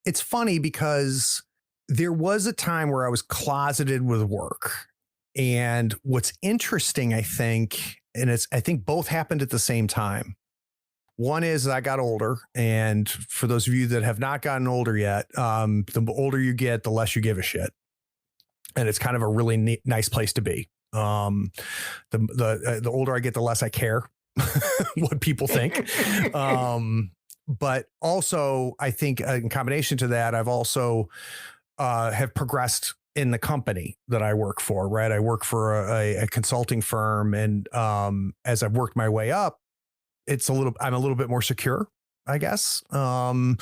it's funny because there was a time where I was closeted with work. And what's interesting, I think, I think both happened at the same time. One is I got older. And for those of you that have not gotten older yet, the older you get, the less you give a shit. And it's kind of a really nice place to be. The older I get, the less I care what people think. But also, I think in combination to that, I've also have progressed in the company that I work for, right? I work for a consulting firm. And as I've worked my way up, I'm a little bit more secure, I guess, in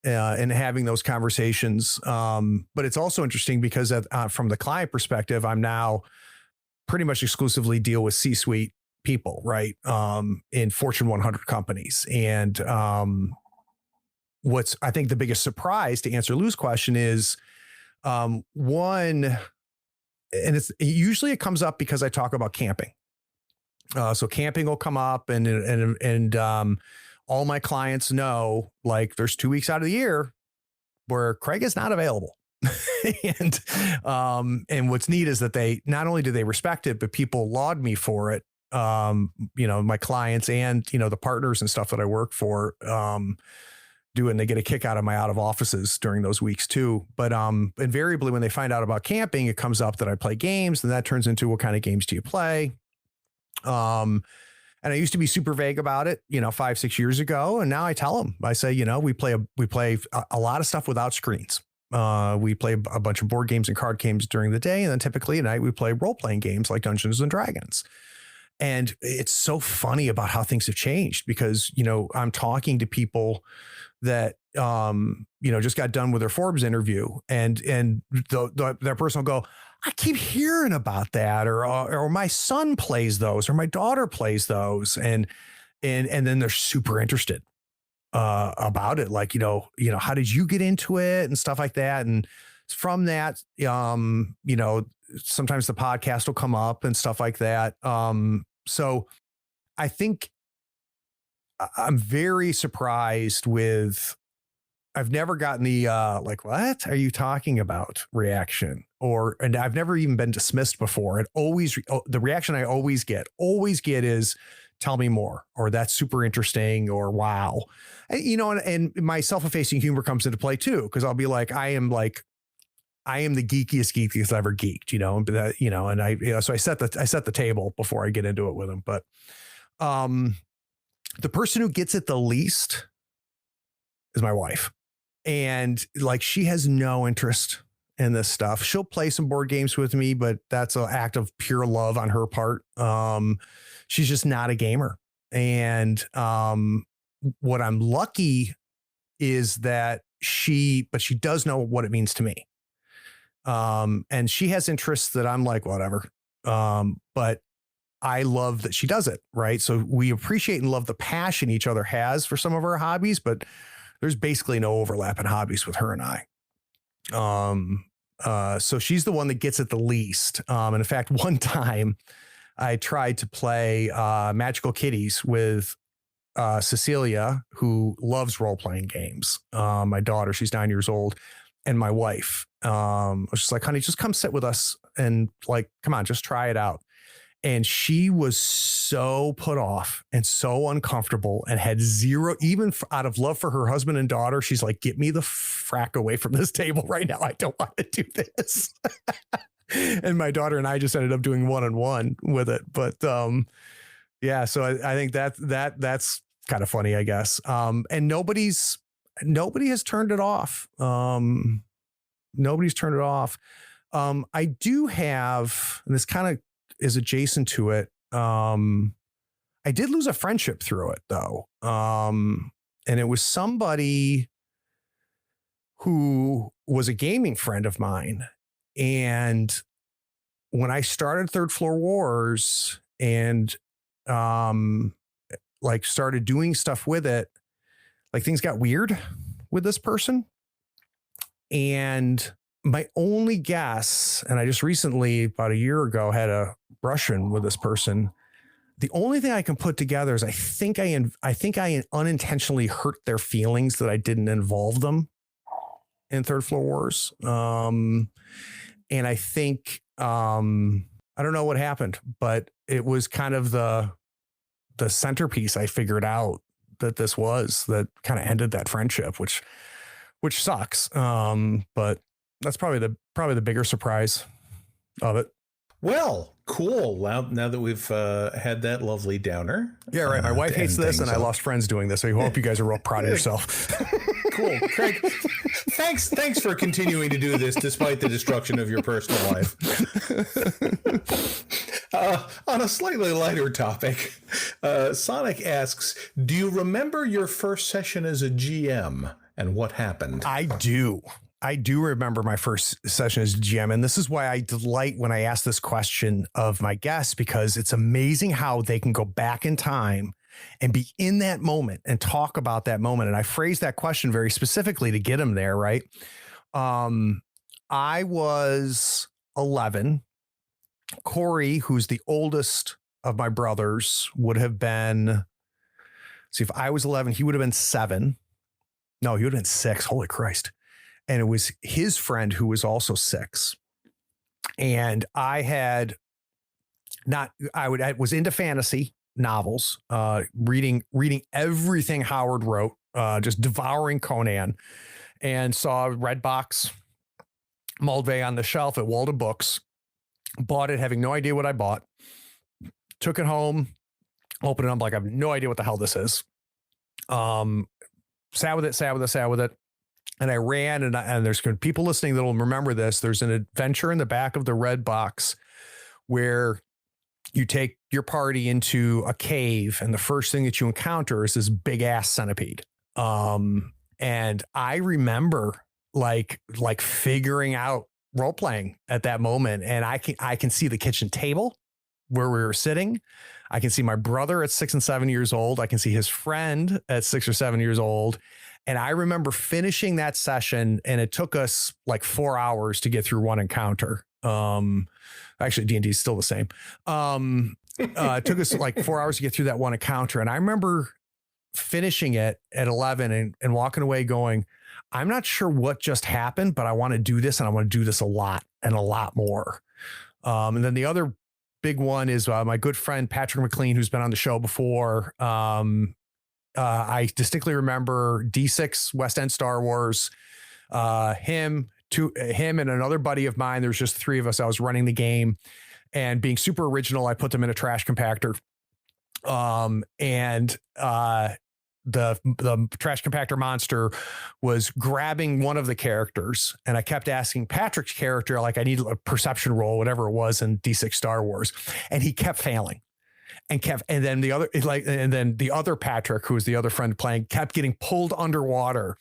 having those conversations. But it's also interesting because from the client perspective, I'm now pretty much exclusively deal with C-suite people, right? In Fortune 100 companies. And what's, I think, the biggest surprise to answer Lou's question is, one, and usually it comes up because I talk about camping. So camping will come up and all my clients know, like, there's 2 weeks out of the year where Craig is not available. And what's neat is that they not only do they respect it, but people laud me for it. My clients and, the partners and stuff that I work for, and they get a kick out of my out of offices during those weeks too. But invariably when they find out about camping, it comes up that I play games, and that turns into what kind of games do you play? And I used to be super vague about it, 5-6 years ago. And now I tell them, I say, we play a lot of stuff without screens. We play a bunch of board games and card games during the day. And then typically at night we play role-playing games like Dungeons and Dragons. And it's so funny about how things have changed because, I'm talking to people that, just got done with their Forbes interview and that person will go, I keep hearing about that, or my son plays those, or my daughter plays those. And then they're super interested, about it. Like, how did you get into it and stuff like that? And from that, sometimes the podcast will come up and stuff like that. So I think I'm very surprised I've never gotten the, like, what are you talking about reaction? And I've never even been dismissed before. It always, the reaction I always get is tell me more, or that's super interesting, or wow. And my self-effacing humor comes into play too. Cause I'll be like, I am the geekiest I've ever geeked, and so I set the table before I get into it with them. But, the person who gets it the least is my wife. And like, she has no interest in this stuff. She'll play some board games with me, but that's an act of pure love on her part. She's just not a gamer. And, what I'm lucky is that she does know what it means to me. And she has interests that I'm like, whatever. But I love that she does it. Right. So we appreciate and love the passion each other has for some of our hobbies, but there's basically no overlap in hobbies with her and I. So she's the one that gets it the least. And in fact, one time I tried to play, Magical Kitties with, Cecilia, who loves role-playing games. My daughter, she's 9 years old, and my wife. I was just like, honey, just come sit with us and like, come on, just try it out. And she was so put off and so uncomfortable and had zero, even out of love for her husband and daughter. She's like, get me the frack away from this table right now. I don't want to do this. And my daughter and I just ended up doing one-on-one with it. But yeah, so I think that's kind of funny, I guess. And nobody has turned it off. Nobody's turned it off. I do have, and this kind of is adjacent to it. I did lose a friendship through it though. And it was somebody who was a gaming friend of mine. And when I started Third Floor Wars and, like started doing stuff with it, like things got weird with this person. And my only guess, and I just recently, about a year ago, had a brush-in with this person. The only thing I can put together is I think I unintentionally hurt their feelings that I didn't involve them in Third Floor Wars. And I think, I don't know what happened, but it was kind of the centerpiece I figured out that this was that kind of ended that friendship, which sucks. But that's probably the bigger surprise of it. Well, cool. Now that we've had that lovely downer. Yeah, right. My wife hates this, and I lost friends doing this. So I hope you guys are real proud of yourself. Cool, Craig. Thanks for continuing to do this despite the destruction of your personal life. On a slightly lighter topic, Sonic asks, "Do you remember your first session as a GM and what happened?" I do remember my first session as GM, and this is why I delight when I ask this question of my guests, because it's amazing how they can go back in time and be in that moment and talk about that moment. And I phrased that question very specifically to get them there, right? I was 11. Corey, who's the oldest of my brothers, would have been, see, if I was 11, he would have been 7. No, he would have been 6. Holy Christ. and it was his friend who was also 6. And I was into fantasy novels, reading everything Howard wrote, just devouring Conan, and saw Redbox Mulvey on the shelf at Walden Books, bought it, having no idea what I bought, took it home, opened it up, like, I have no idea what the hell this is. Sat with it. And I ran, and there's people listening that will remember this. There's an adventure in the back of the red box where you take your party into a cave, and the first thing that you encounter is this big ass centipede. And I remember like figuring out role playing at that moment. And I can see the kitchen table where we were sitting. I can see my brother at 6 and 7 years old. I can see his friend at 6 or 7 years old. And I remember finishing that session, and it took us like 4 hours to get through one encounter. Actually, D&D is still the same. It took us like 4 hours to get through that one encounter. And I remember finishing it at 11 and walking away going, I'm not sure what just happened, but I want to do this, and I want to do this a lot and a lot more. And then the other big one is my good friend, Patrick McLean, who's been on the show before. I distinctly remember D6 West End Star Wars, him and another buddy of mine. There was just 3 of us. I was running the game, and being super original, I put them in a trash compactor. The trash compactor monster was grabbing one of the characters, and I kept asking Patrick's character, like, I need a perception roll, whatever it was in D6 Star Wars. And he kept failing. And then the other Patrick, who was the other friend playing, kept getting pulled underwater.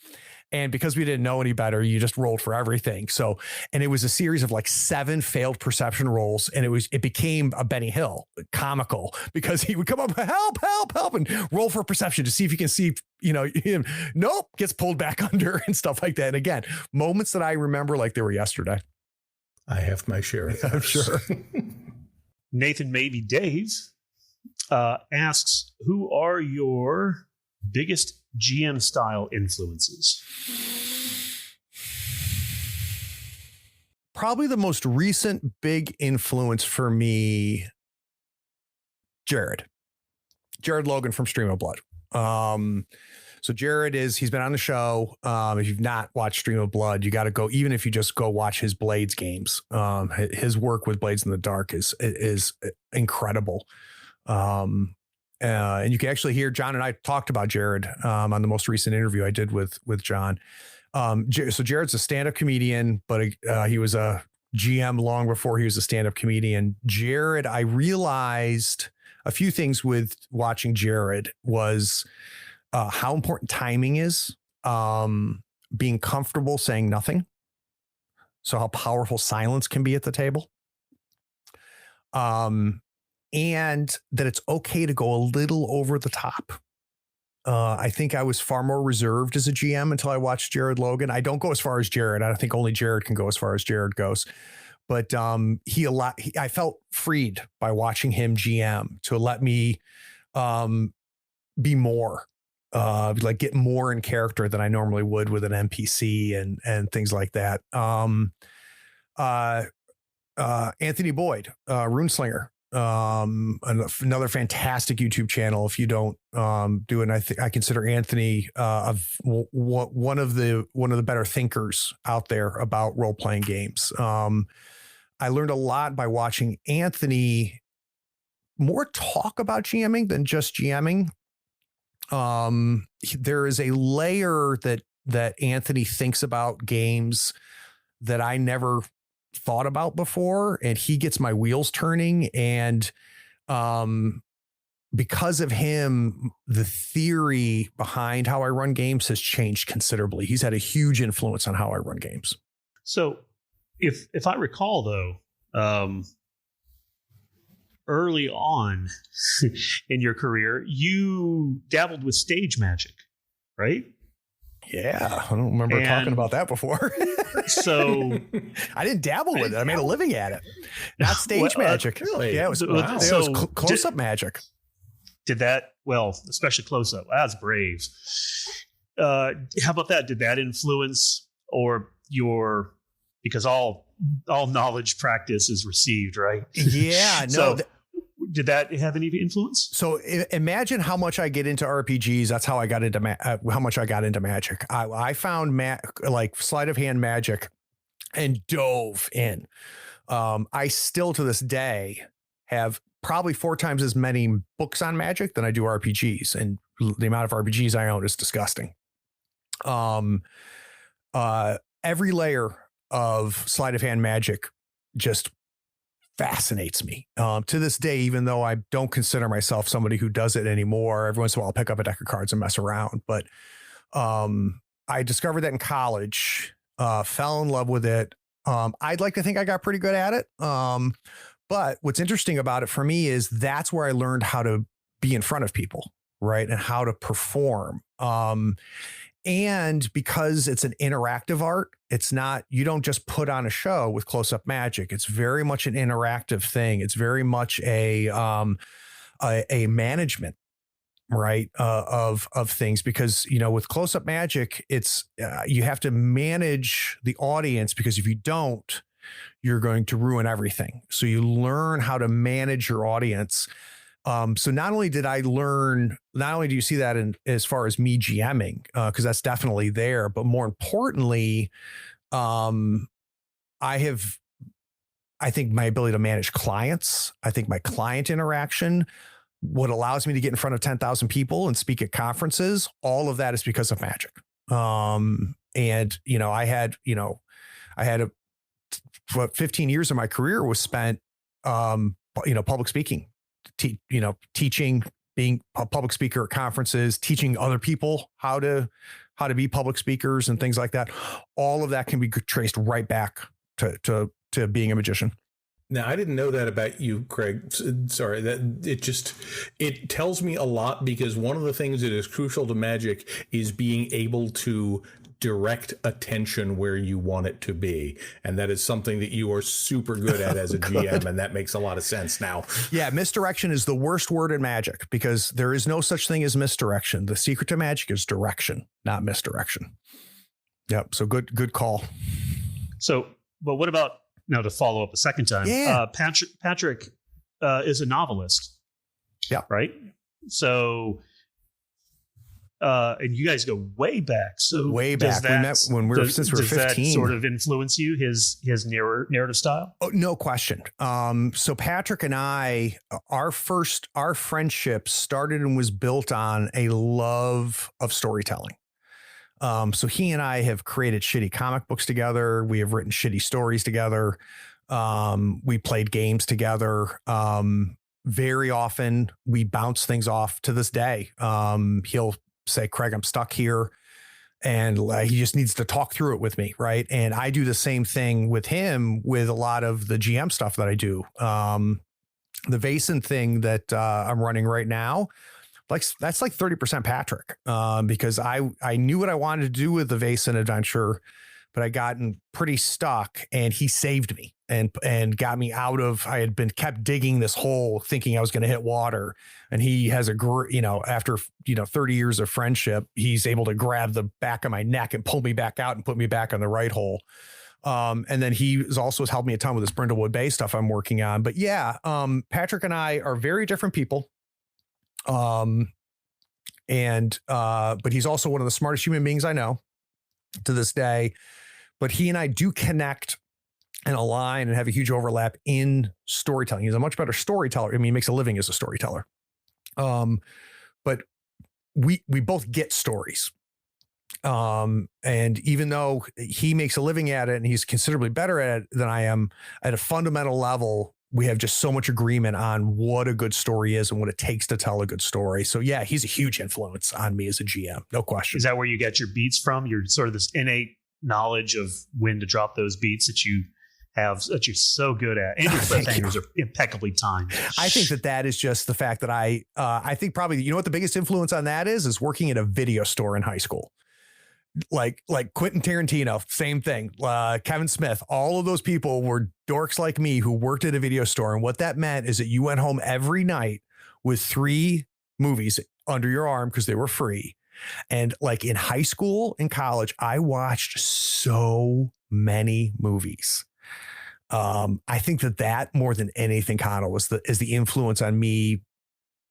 And because we didn't know any better, you just rolled for everything. So, and it was a series of like 7 failed perception rolls. And it became a Benny Hill comical, because he would come up, help, and roll for perception to see if you can see, him. Nope, gets pulled back under and stuff like that. And again, moments that I remember like they were yesterday. I have my share of those. I'm sure. Nathan, maybe Dave, asks, who are your biggest GM style influences? Probably the most recent big influence for me, Jared Logan from Stream of Blood. So Jared he's been on the show. If you've not watched Stream of Blood, you got to go, even if you just go watch his Blades games. His work with Blades in the Dark is incredible. And you can actually hear John and I talked about Jared on the most recent interview I did with John. So Jared's a stand-up comedian, but he was a GM long before he was a stand-up comedian. Jared, I realized a few things with watching Jared was how important timing is, being comfortable saying nothing. So how powerful silence can be at the table. And that it's okay to go a little over the top. I think I was far more reserved as a GM until I watched Jared Logan. I don't go as far as Jared. I think only Jared can go as far as Jared goes. But I felt freed by watching him GM to let me be more, like get more in character than I normally would with an NPC and things like that. Anthony Boyd, Runeslinger. Another fantastic YouTube channel. If you don't do it, and I consider Anthony one of the better thinkers out there about role playing games. I learned a lot by watching Anthony more talk about GMing than just GMing. There is a layer that Anthony thinks about games that I never thought about before, and he gets my wheels turning. And because of him, the theory behind how I run games has changed considerably. He's had a huge influence on how I run games. So if I recall, though, early on in your career, you dabbled with stage magic, right? Yeah, I don't remember talking about that before. So I didn't dabble with it. I made a living at it. Not stage magic. Really? Yeah, it was, wow. it was close-up magic. Did that, especially close-up. That's brave. How about that? Did that influence or because all knowledge practice is received, right? Yeah. No. So did that have any influence? So imagine how much I get into RPGs. That's how I got into how much I got into Magic. I found like sleight of hand magic and dove in. I still to this day have probably 4 times as many books on Magic than I do RPGs, and the amount of RPGs I own is disgusting. Every layer of sleight of hand magic just fascinates me to this day, even though I don't consider myself somebody who does it anymore. Every once in a while I'll pick up a deck of cards and mess around, but I discovered that in college, fell in love with it. I'd like to think I got pretty good at it. But what's interesting about it for me is that's where I learned how to be in front of people, right? And how to perform. And because it's an interactive art, it's not, you don't just put on a show with close-up magic. It's very much an interactive thing. It's very much a management, right, of things, because, you know, with close-up magic, it's you have to manage the audience, because if you don't, you're going to ruin everything. So you learn how to manage your audience. So not only do you see that in as far as me GMing, because that's definitely there, but more importantly, I think my ability to manage clients, I think my client interaction, what allows me to get in front of 10,000 people and speak at conferences, all of that is because of Magic. And, you know, I had 15 years of my career was spent, public speaking. Teaching, being a public speaker at conferences, teaching other people how to be public speakers and things like that. All of that can be traced right back to being a magician. Now, I didn't know that about you, Craig. Sorry, that it tells me a lot, because one of the things that is crucial to Magic is being able to direct attention where you want it to be. And that is something that you are super good at as a GM. And that makes a lot of sense now. Yeah. Misdirection is the worst word in Magic, because there is no such thing as misdirection. The secret to Magic is direction, not misdirection. Yep. So good call. So, but what about, now to follow up a second time, Patrick is a novelist. Yeah. Right. So, and you guys go way back. So way back. We met when we were 15. Does that sort of influence you, his narrative style? Oh, no question. So Patrick and I, our friendship started and was built on a love of storytelling. So he and I have created shitty comic books together. We have written shitty stories together. We played games together. Very often we bounce things off to this day. He'll say, Craig, I'm stuck here. And he just needs to talk through it with me. Right. And I do the same thing with him with a lot of the GM stuff that I do. The Vason thing that I'm running right now, that's like 30% Patrick, because I knew what I wanted to do with the Vason adventure, but I gotten pretty stuck, and he saved me and got me out of, I had been kept digging this hole thinking I was going to hit water. And he has after 30 years of friendship, he's able to grab the back of my neck and pull me back out and put me back on the right hole. And then he also has helped me a ton with this Brindlewood Bay stuff I'm working on. But yeah, Patrick and I are very different people. But he's also one of the smartest human beings I know to this day. But he and I do connect and align and have a huge overlap in storytelling. He's a much better storyteller. I mean, he makes a living as a storyteller. But we both get stories. And even though he makes a living at it and he's considerably better at it than I am, at a fundamental level, we have just so much agreement on what a good story is and what it takes to tell a good story. So yeah, he's a huge influence on me as a GM. No question. Is that where you get your beats from? You're sort of this innate knowledge of when to drop those beats that you have, that you're so good at, and your cliffhangers are impeccably timed. I think that is just the fact that I think probably, you know what the biggest influence on that is working at a video store in high school. Like Quentin Tarantino, same thing. Kevin Smith, all of those people were dorks like me who worked at a video store. And what that meant is that you went home every night with 3 movies under your arm because they were free. And like in high school and college, I watched so many movies. I think that more than anything, Connell, is the influence on me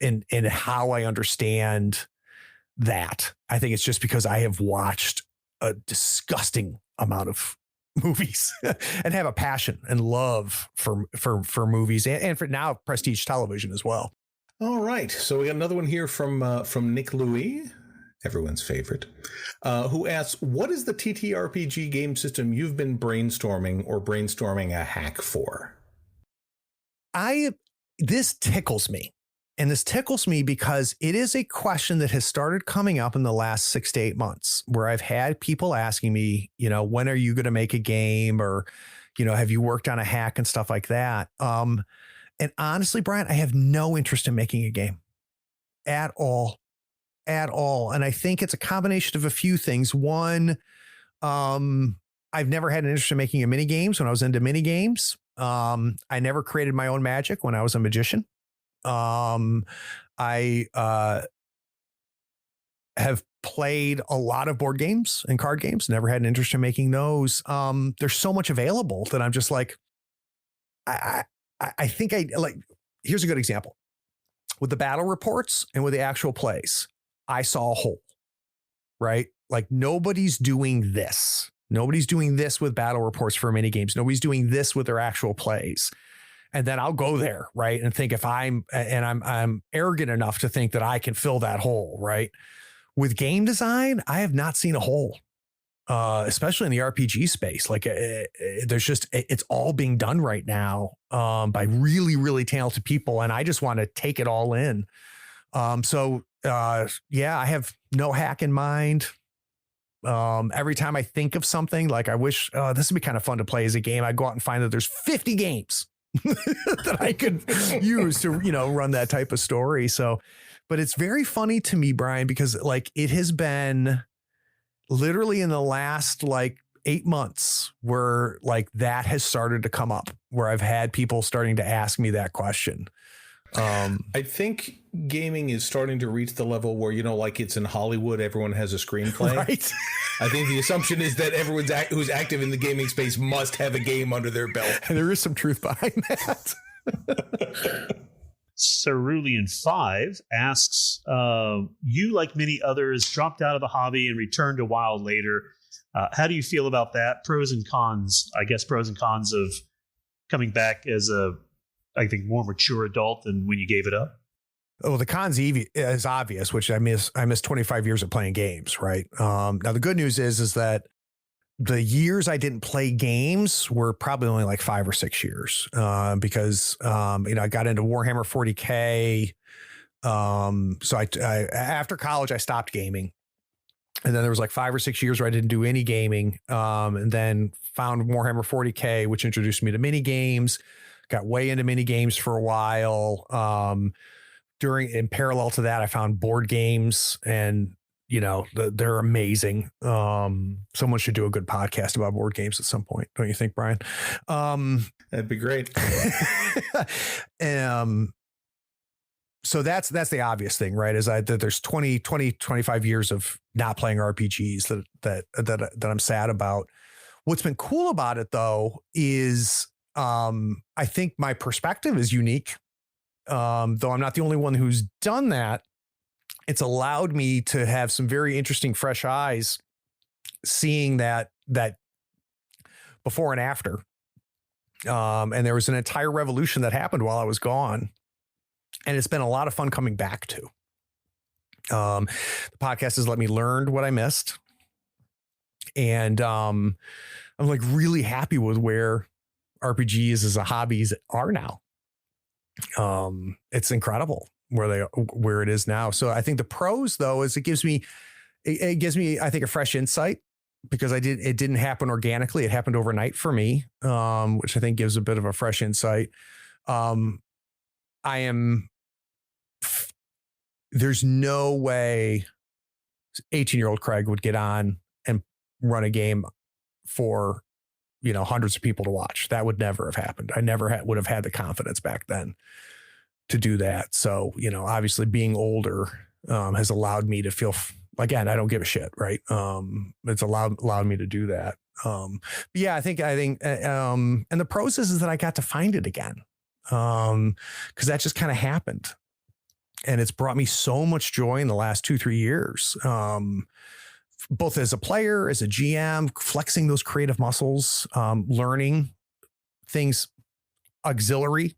in how I understand that. I think it's just because I have watched a disgusting amount of movies and have a passion and love for movies and for now prestige television as well. All right. So we got another one here from Nick Louis, everyone's favorite, who asks, what is the TTRPG game system you've been brainstorming a hack for? This tickles me. And this tickles me because it is a question that has started coming up in the last 6 to 8 months, where I've had people asking me, when are you going to make a game, or, have you worked on a hack and stuff like that? And honestly, Brian, I have no interest in making a game at all. And I think it's a combination of a few things. One, I've never had an interest in making a mini games when I was into mini games. I never created my own magic when I was a magician. I have played a lot of board games and card games, never had an interest in making those. There's so much available that I'm just like, I think here's a good example with the battle reports and with the actual plays. I saw a hole, right? Like nobody's doing this. Nobody's doing this with battle reports for mini games. Nobody's doing this with their actual plays. And then I'll go there, right, and think if I'm arrogant enough to think that I can fill that hole, right? With game design, I have not seen a hole, especially in the RPG space. Like it's all being done right now by really, really talented people, and I just want to take it all in. I have no hack in mind. Every time I think of something, like I wish this would be kind of fun to play as a game, I go out and find that there's 50 games that I could use to, run that type of story. So, but it's very funny to me, Brian, because like it has been literally in the last 8 months where like that has started to come up, where I've had people starting to ask me that question. I think gaming is starting to reach the level where, like it's in Hollywood, everyone has a screenplay. Right. I think the assumption is that everyone's who's active in the gaming space must have a game under their belt. And there is some truth behind that. Cerulean5 asks, you, like many others, dropped out of the hobby and returned to WoW later. How do you feel about that? Pros and cons of coming back as I think more mature adult than when you gave it up. Oh, the cons is obvious, which I miss 25 years of playing games. Right. Now the good news is that the years I didn't play games were probably only like 5 or 6 years, because, I got into Warhammer 40K. So I after college, I stopped gaming. And then there was like 5 or 6 years where I didn't do any gaming. And then found Warhammer 40K, which introduced me to mini games. Got way into mini games for a while. In parallel to that, I found board games, and they're amazing. Someone should do a good podcast about board games at some point, don't you think, Brian? That'd be great. So that's the obvious thing, right? Is that there's 25 years of not playing RPGs that I'm sad about. What's been cool about it though is I think my perspective is unique. Though I'm not the only one who's done that. It's allowed me to have some very interesting fresh eyes seeing that before and after. And there was an entire revolution that happened while I was gone. And it's been a lot of fun coming back to. The podcast has let me learn what I missed. And I'm like really happy with where RPGs as a hobbies are now. It's incredible where it is now. So I think the pros though is it gives me I think a fresh insight, because it didn't happen organically. It happened overnight for me, which I think gives a bit of a fresh insight. There's no way 18-year-old Craig would get on and run a game for, hundreds of people to watch. That would never have happened. I never would have had the confidence back then to do that. So, obviously being older has allowed me to feel again, I don't give a shit, right? It's allowed me to do that. But yeah, I think, and the pros is that I got to find it again. Cause that just kind of happened, and it's brought me so much joy in the last 2-3 years. Both as a player, as a GM, flexing those creative muscles, learning things auxiliary.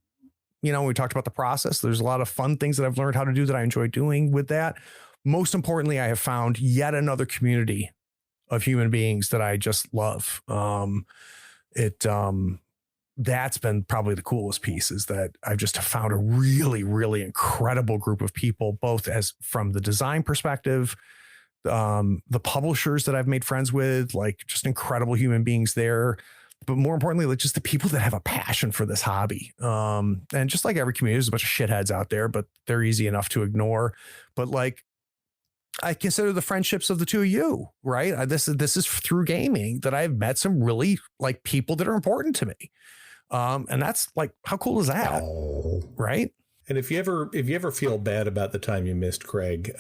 We talked about the process. There's a lot of fun things that I've learned how to do that I enjoy doing with that. Most importantly, I have found yet another community of human beings that I just love. That's been probably the coolest piece, is that I've just found a really, really incredible group of people, both as from the design perspective, the publishers that I've made friends with, like just incredible human beings there. But more importantly, like just the people that have a passion for this hobby. And just like every community, there's a bunch of shitheads out there, but they're easy enough to ignore. But like, I consider the friendships of the two of you, right? This is through gaming that I've met some really like people that are important to me. And that's like, how cool is that? Right. And if you ever feel bad about the time you missed, Craig,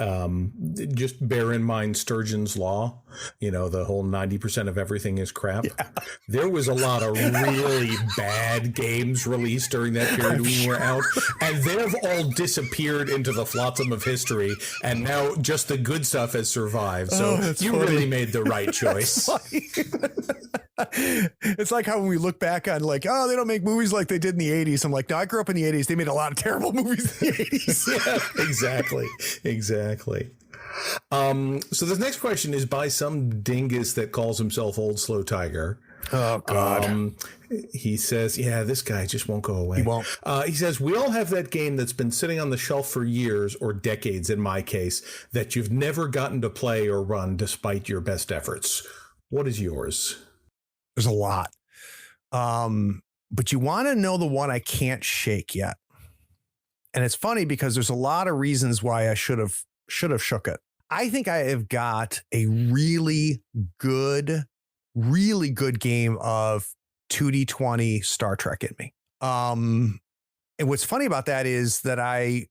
just bear in mind Sturgeon's Law, the whole 90% of everything is crap. Yeah. There was a lot of really bad games released during that period we were out, and they've all disappeared into the flotsam of history, and now just the good stuff has survived. So you funny. Really made the right choice. It's like how when we look back on like, oh, they don't make movies like they did in the 80s. I'm like, no, I grew up in the 80s. They made a lot of terrible movies in the 80s. Yeah, exactly. So this next question is by some dingus that calls himself Old Slow Tiger. Oh, God. He says, yeah, this guy just won't go away. He won't. He says, we all have that game that's been sitting on the shelf for years, or decades in my case, that you've never gotten to play or run despite your best efforts. What is yours? There's a lot. But you want to know the one I can't shake yet. And it's funny because there's a lot of reasons why I should have shook it. I think I have got a really good game of 2D20 Star Trek in me. And what's funny about that is that I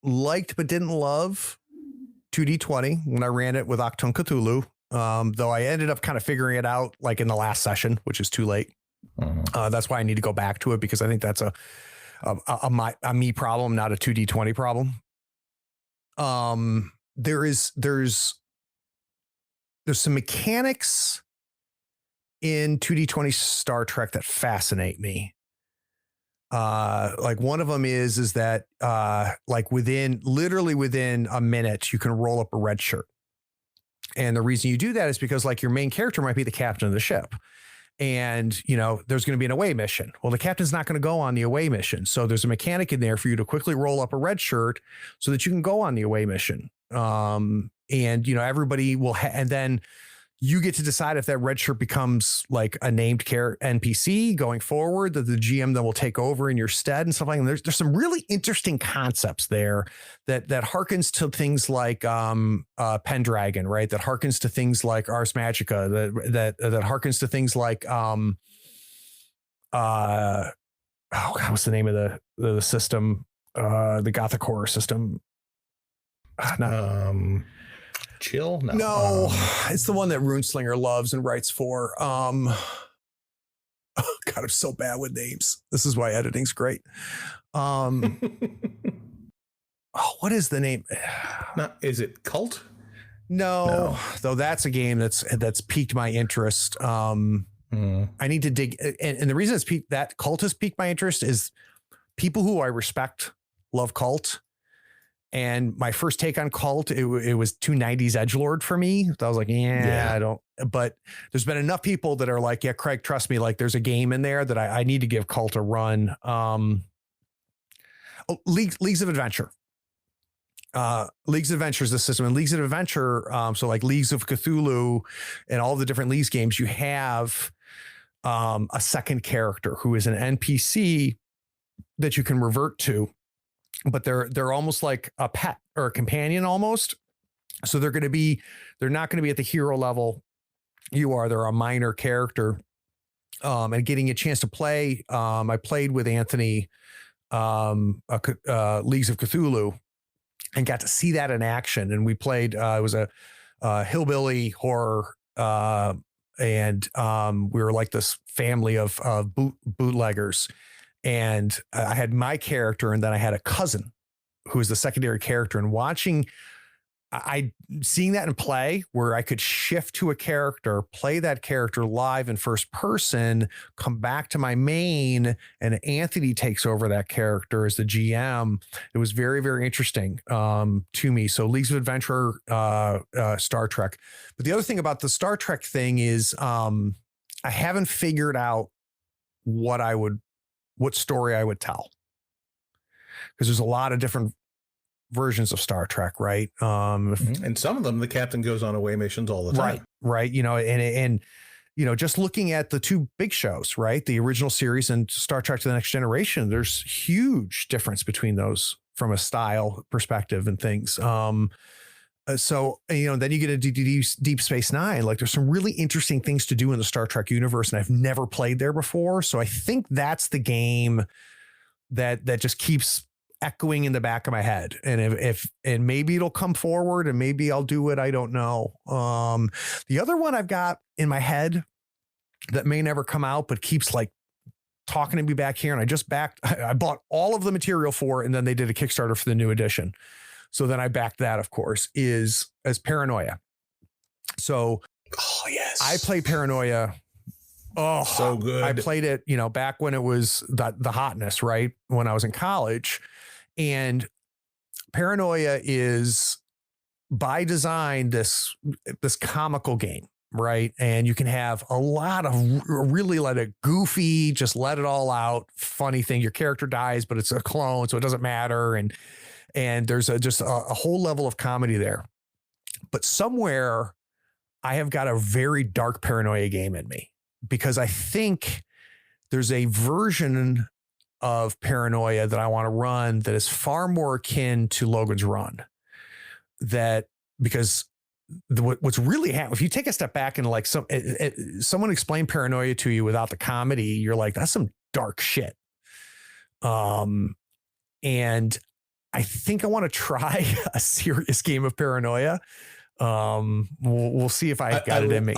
liked but didn't love 2D20 when I ran it with Achtung Cthulhu. Though I ended up kind of figuring it out like in the last session, which is too late. That's why I need to go back to it, because I think that's a me problem, not a 2D20 problem. There's some mechanics in 2D20 Star Trek that fascinate me. Like one of them is that like literally within a minute, you can roll up a red shirt. And the reason you do that is because like your main character might be the captain of the ship. And, there's going to be an away mission. Well, the captain's not going to go on the away mission. So there's a mechanic in there for you to quickly roll up a red shirt so that you can go on the away mission. And, everybody will, and then you get to decide if that red shirt becomes like a named NPC going forward, that the GM then will take over in your stead and stuff like that. And there's some really interesting concepts there that harkens to things like Pendragon, right? That harkens to things like Ars Magica, that harkens to things like what's the name of the system? The Gothic horror system. Chill? No, it's the one that Runeslinger loves and writes for. God, I'm so bad with names. This is why editing's great. What is the name? Is it Cult? No, though that's a game that's piqued my interest. I need to dig, and the reason that Cult has piqued my interest is people who I respect love Cult. And my first take on Cult, it was too 90s edgelord for me. I was like, I don't, but there's been enough people that are like, yeah, Craig, trust me, like there's a game in there that I need to give Cult a run. Leagues of Adventure. Leagues of Adventure is the system, and Leagues of Adventure. So like Leagues of Cthulhu and all the different Leagues games, you have a second character who is an NPC that you can revert to. But they're almost like a pet or a companion almost. So they're not going to be at the hero level you are. They're a minor character. And getting a chance to play, I played with Anthony, Leagues of Cthulhu, and got to see that in action. And we played, it was a hillbilly horror. And we were like this family of bootleggers. And I had my character, and then I had a cousin who was the secondary character, and seeing that in play where I could shift to a character, play that character live in first person, come back to my main, and Anthony takes over that character as the GM. It was very, very interesting to me. So Leagues of Adventure, Star Trek. But the other thing about the Star Trek thing is I haven't figured out what story I would tell. Because there's a lot of different versions of Star Trek, right? And some of them, the captain goes on away missions all the time. Right. And just looking at the two big shows, right? The original series and Star Trek to the Next Generation, there's huge difference between those from a style perspective and things. So, then you get a Deep Space Nine. Like, there's some really interesting things to do in the Star Trek universe, and I've never played there before. So I think that's the game that just keeps echoing in the back of my head. And if maybe it'll come forward, and maybe I'll do it. I don't know. The other one I've got in my head that may never come out, but keeps like talking to me back here. And I bought all of the material for it, and then they did a Kickstarter for the new edition. So then I backed that, of course, is as Paranoia. So I played Paranoia. Oh, so good. I played it, back when it was the hotness, right? When I was in college. And Paranoia is by design this comical game, right? And you can have a lot of really let it goofy, just let it all out. Funny thing, your character dies, but it's a clone, so it doesn't matter. And there's just a whole level of comedy there. But somewhere I have got a very dark Paranoia game in me, because I think there's a version of Paranoia that I want to run that is far more akin to Logan's Run. Because what's really happening, if you take a step back and like someone explain Paranoia to you without the comedy, you're like, that's some dark shit. And I think I want to try a serious game of Paranoia. We'll see if I got it in me.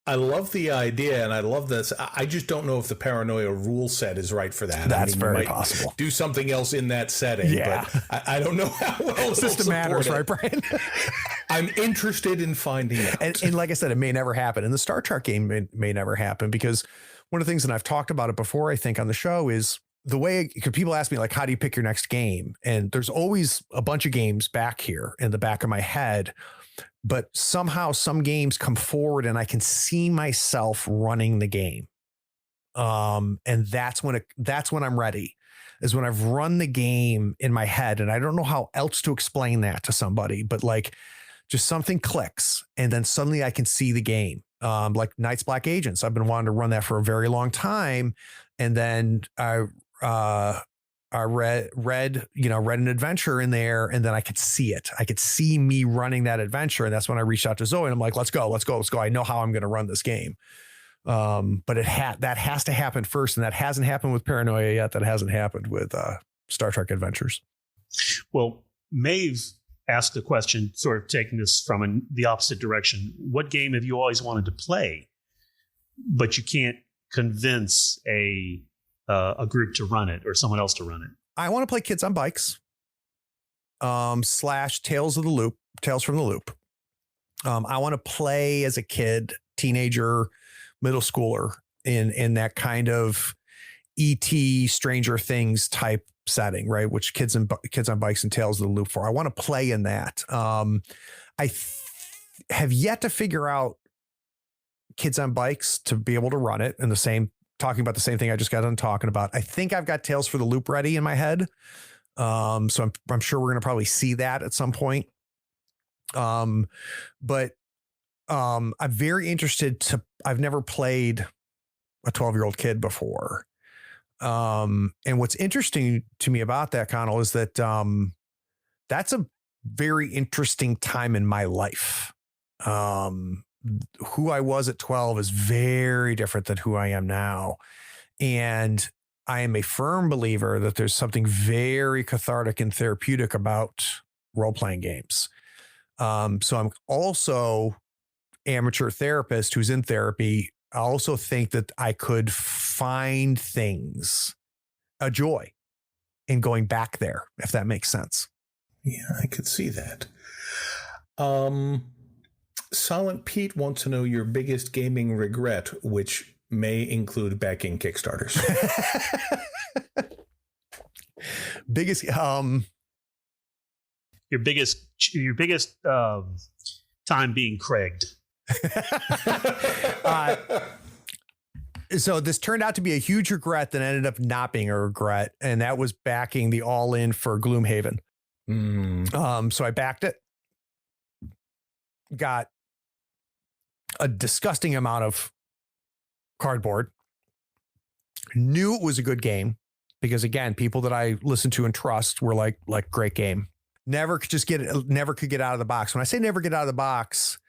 I love the idea, and I love this. I just don't know if the Paranoia rule set is right for that. That's very possible. Do something else in that setting. Yeah. But I don't know how well system matters, right, Brian? I'm interested in finding out. And like I said, it may never happen. And the Star Trek game may never happen, because one of the things, and I've talked about it before, I think on the show, is the way, because people ask me, like, how do you pick your next game? And there's always a bunch of games back here in the back of my head, but somehow some games come forward and I can see myself running the game. And that's when I'm ready, is when I've run the game in my head. And I don't know how else to explain that to somebody, but like, just something clicks, and then suddenly I can see the game. Like Night's Black Agents. I've been wanting to run that for a very long time. And then I read an adventure in there, and then I could see it. I could see me running that adventure. And that's when I reached out to Zoe, and I'm like, let's go. I know how I'm going to run this game. But that has to happen first. And that hasn't happened with Paranoia yet. That hasn't happened with Star Trek Adventures. Well, Maeve asked the question, sort of taking this from the opposite direction. What game have you always wanted to play, but you can't convince a group to run it or someone else to run it? I want to play Kids on Bikes, / Tales from the Loop. I want to play as a kid, teenager, middle schooler in that kind of E.T. Stranger Things type setting, right? Which Kids on Bikes and Tales of the Loop for. I want to play in that. I have yet to figure out Kids on Bikes to be able to run it in talking about the same thing I just got done talking about. I think I've got Tales for the Loop ready in my head. So I'm sure we're going to probably see that at some point. But I'm very interested I've never played a 12-year-old kid before. And what's interesting to me about that, Connell, is that that's a very interesting time in my life. Who I was at 12 is very different than who I am now. And I am a firm believer that there's something very cathartic and therapeutic about role-playing games. So I'm also amateur therapist who's in therapy. I also think that I could find things, a joy in going back there, if that makes sense. Yeah, I could see that. Silent Pete wants to know your biggest gaming regret, which may include backing Kickstarters. Biggest, your biggest time being Craig'd. So this turned out to be a huge regret that ended up not being a regret, and that was backing the all-in for Gloomhaven. So I backed it, got a disgusting amount of cardboard, knew it was a good game because, again, people that I listen to and trust were like great game. Never could get out of the box. When I say never get out of the box,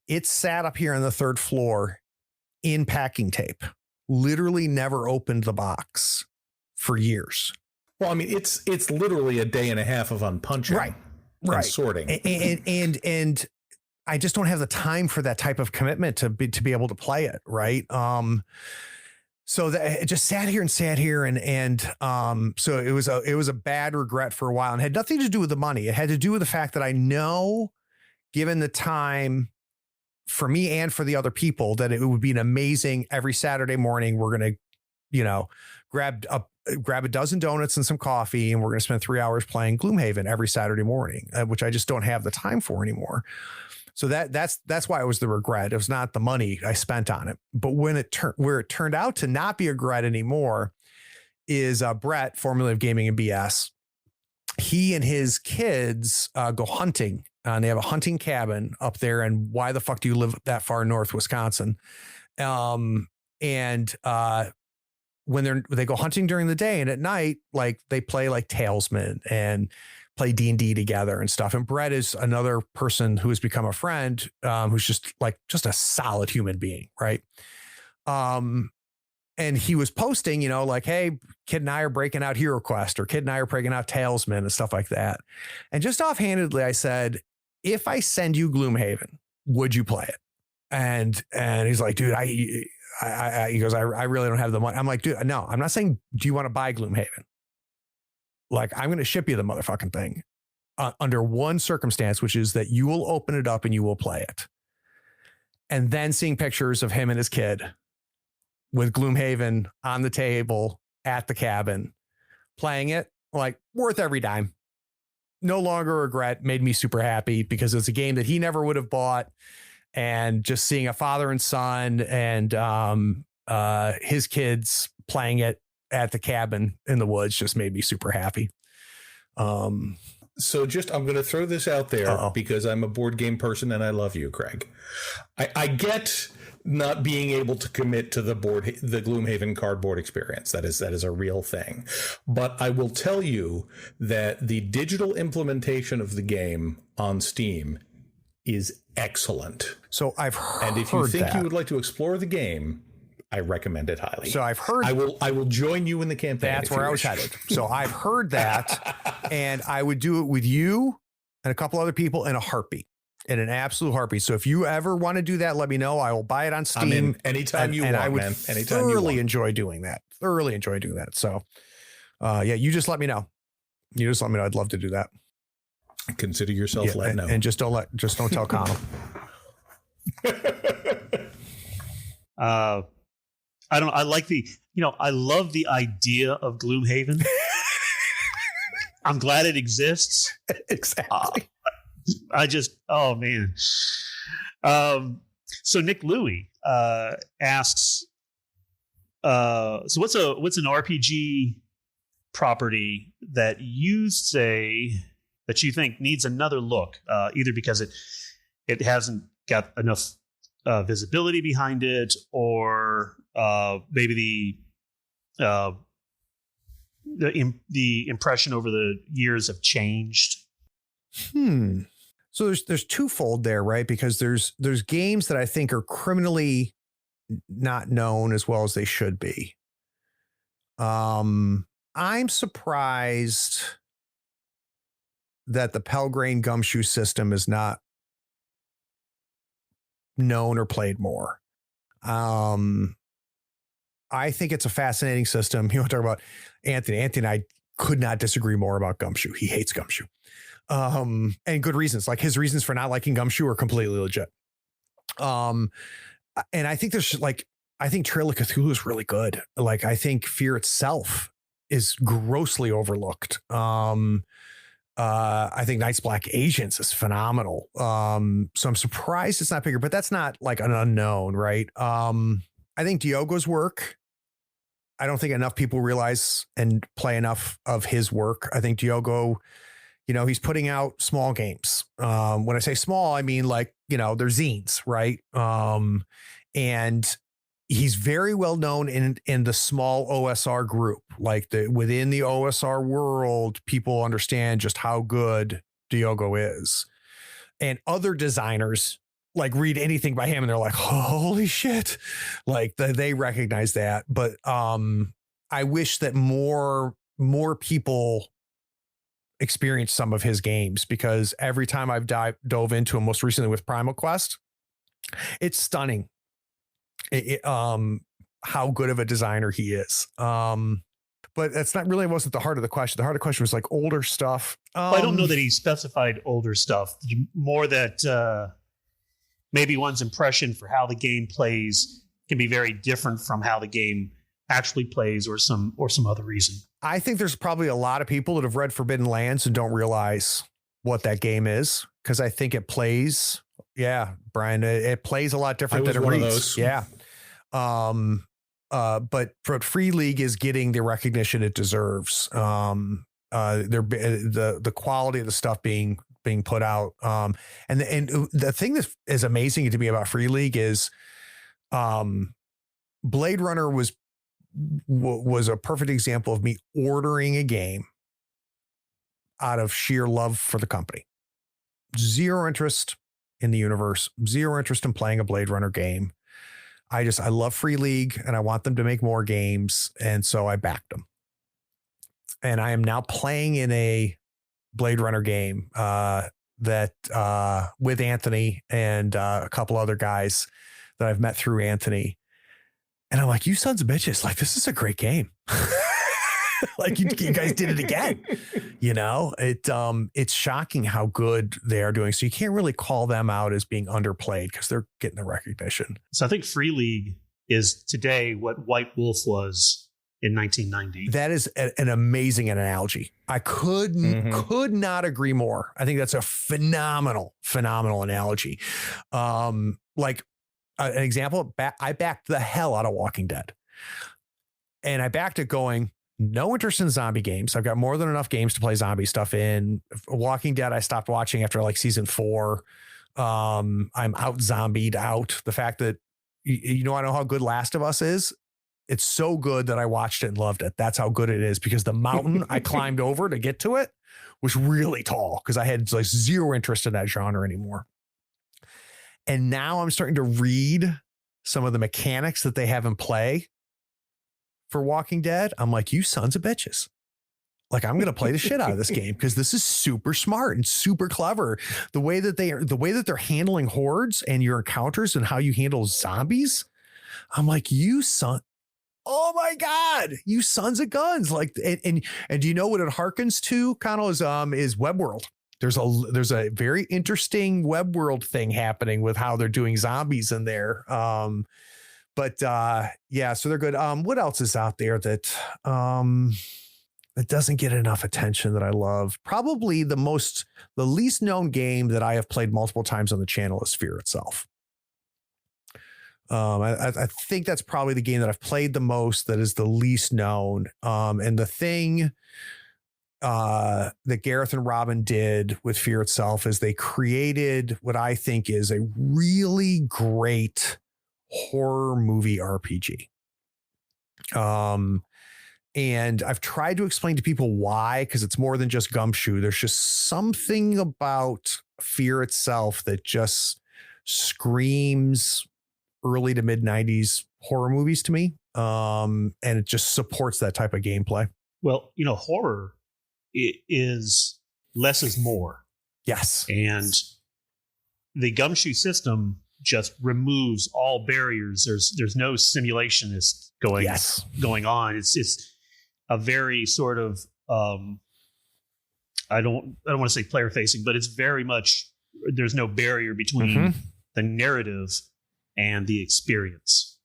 it sat up here on the third floor in packing tape. Literally never opened the box for years. Well, I mean, it's literally a day and a half of unpunching, right, and sorting, and I just don't have the time for that type of commitment to be able to play it, right? So that it just sat here, and so it was a bad regret for a while, and had nothing to do with the money. It had to do with the fact that I know, given the time for me and for the other people, that it would be an amazing every Saturday morning. We're going to, grab a dozen donuts and some coffee, and we're going to spend 3 hours playing Gloomhaven every Saturday morning, which I just don't have the time for anymore. So that's why it was the regret. It was not the money I spent on it, but where it turned out to not be a regret anymore is Brett, formerly of Gaming and BS. He and his kids go hunting. They have a hunting cabin up there. And why the fuck do you live that far north, Wisconsin? When they go hunting during the day, and at night, like they play like Talesman and play D&D together and stuff. And Brett is another person who has become a friend, who's just a solid human being. Right. And he was posting, hey, Kid and I are breaking out Hero Quest, or Kid and I are breaking out Talesman and stuff like that. And just offhandedly, I said, if I send you Gloomhaven, would you play it? And he's like, dude, he goes, I really don't have the money. I'm like, dude, no, I'm not saying, do you want to buy Gloomhaven? Like, I'm going to ship you the motherfucking thing under one circumstance, which is that you will open it up and you will play it. And then seeing pictures of him and his kid with Gloomhaven on the table at the cabin, playing it, like, worth every dime. No longer regret, made me super happy because it's a game that he never would have bought. And just seeing a father and son and his kids playing it at the cabin in the woods just made me super happy. So I'm going to throw this out there because I'm a board game person and I love you, Craig. I get not being able to commit to the Gloomhaven cardboard experience. That is a real thing. But I will tell you that the digital implementation of the game on Steam is excellent. So I've heard, and if you think you would like to explore the game, I recommend it highly. So I've heard, I will join you in the campaign. That's where I was headed. So I've heard that, and I would do it with you and a couple other people in a heartbeat, in an absolute heartbeat. So if you ever want to do that, let me know. I will buy it on Steam. I'm in anytime you want, I would man. Anytime thoroughly enjoy doing that. So, you just let me know. I'd love to do that. Consider yourself let know. And just don't tell Connell. I love the idea of Gloomhaven. I'm glad it exists. Exactly. Oh man. So Nick Louie asks, so what's an RPG property that you say that you think needs another look, either because it hasn't got enough visibility behind it, or maybe the impression over the years have changed? So there's twofold there, right? Because there's games that I think are criminally not known as well as they should be. I'm surprised that the Pelgrane Gumshoe system is not known or played more. I think it's a fascinating system. You want to talk about Anthony. Anthony and I could not disagree more about Gumshoe. He hates Gumshoe. And good reasons. Like his reasons for not liking Gumshoe are completely legit. And I think I think Trail of Cthulhu is really good. Like I think Fear itself is grossly overlooked. I think Night's Black Agents is phenomenal. So I'm surprised it's not bigger, but that's not like an unknown, right? I think Diogo's work, I don't think enough people realize and play enough of his work. I think Diogo, he's putting out small games. When I say small, I mean like, they're zines, right? And he's very well known in the small OSR group, like within the OSR world, people understand just how good Diogo is. And other designers like read anything by him and they're like, holy shit. Like they recognize that. But I wish that more people experience some of his games, because every time I've dove into him, most recently with Primal Quest, it's stunning. How good of a designer he is. But that's wasn't the heart of the question. The heart of the question was like older stuff. I don't know that he specified older stuff, more that maybe one's impression for how the game plays can be very different from how the game actually plays, or some other reason. I think there's probably a lot of people that have read Forbidden Lands and don't realize what that game is, because I think it plays. Yeah, Brian, it plays a lot different than it reads. Yeah. But Free League is getting the recognition it deserves. The quality of the stuff being put out. And the thing that is amazing to me about Free League is, Blade Runner was a perfect example of me ordering a game out of sheer love for the company. Zero interest in the universe, zero interest in playing a Blade Runner game. I love Free League and I want them to make more games. And so I backed them. And I am now playing in a Blade Runner game that with Anthony and a couple other guys that I've met through Anthony. And I'm like, you sons of bitches, like, this is a great game. Like you guys did it again. It's shocking how good they are doing. So you can't really call them out as being underplayed because they're getting the recognition. So I think Free League is today what White Wolf was in 1990. That is an amazing analogy. I could not agree more. I think that's a phenomenal analogy. Like an example, I backed the hell out of Walking Dead. And I backed it going, no interest in zombie games. I've got more than enough games to play zombie stuff in. Walking Dead, I stopped watching after like season 4. I'm out zombied out. The fact that, I know how good Last of Us is. It's so good that I watched it and loved it. That's how good it is, because the mountain I climbed over to get to it was really tall, because I had like zero interest in that genre anymore. And now I'm starting to read some of the mechanics that they have in play for Walking Dead. I'm like, you sons of bitches. Like, I'm going to play the shit out of this game, because this is super smart and super clever. The way that they're handling hordes and your encounters and how you handle zombies. I'm like, oh my God, you sons of guns. Like, and do you know what it harkens to, Connell, is Web World. There's a very interesting Web World thing happening with how they're doing zombies in there. But yeah, so they're good. What else is out there that doesn't get enough attention that I love? Probably the least known game that I have played multiple times on the channel is Fear itself. I think that's probably the game that I've played the most that is the least known. And the thing that Gareth and Robin did with Fear itself is they created what I think is a really great horror movie RPG. And I've tried to explain to people why, because it's more than just Gumshoe. There's just something about Fear itself that just screams early to mid 90s horror movies to me. And it just supports that type of gameplay. Well, horror is less is more. Yes. And the gumshoe system just removes all barriers. There's no simulationist going on. It's a very sort of I don't want to say player facing, but it's very much, there's no barrier between the narrative and the experience.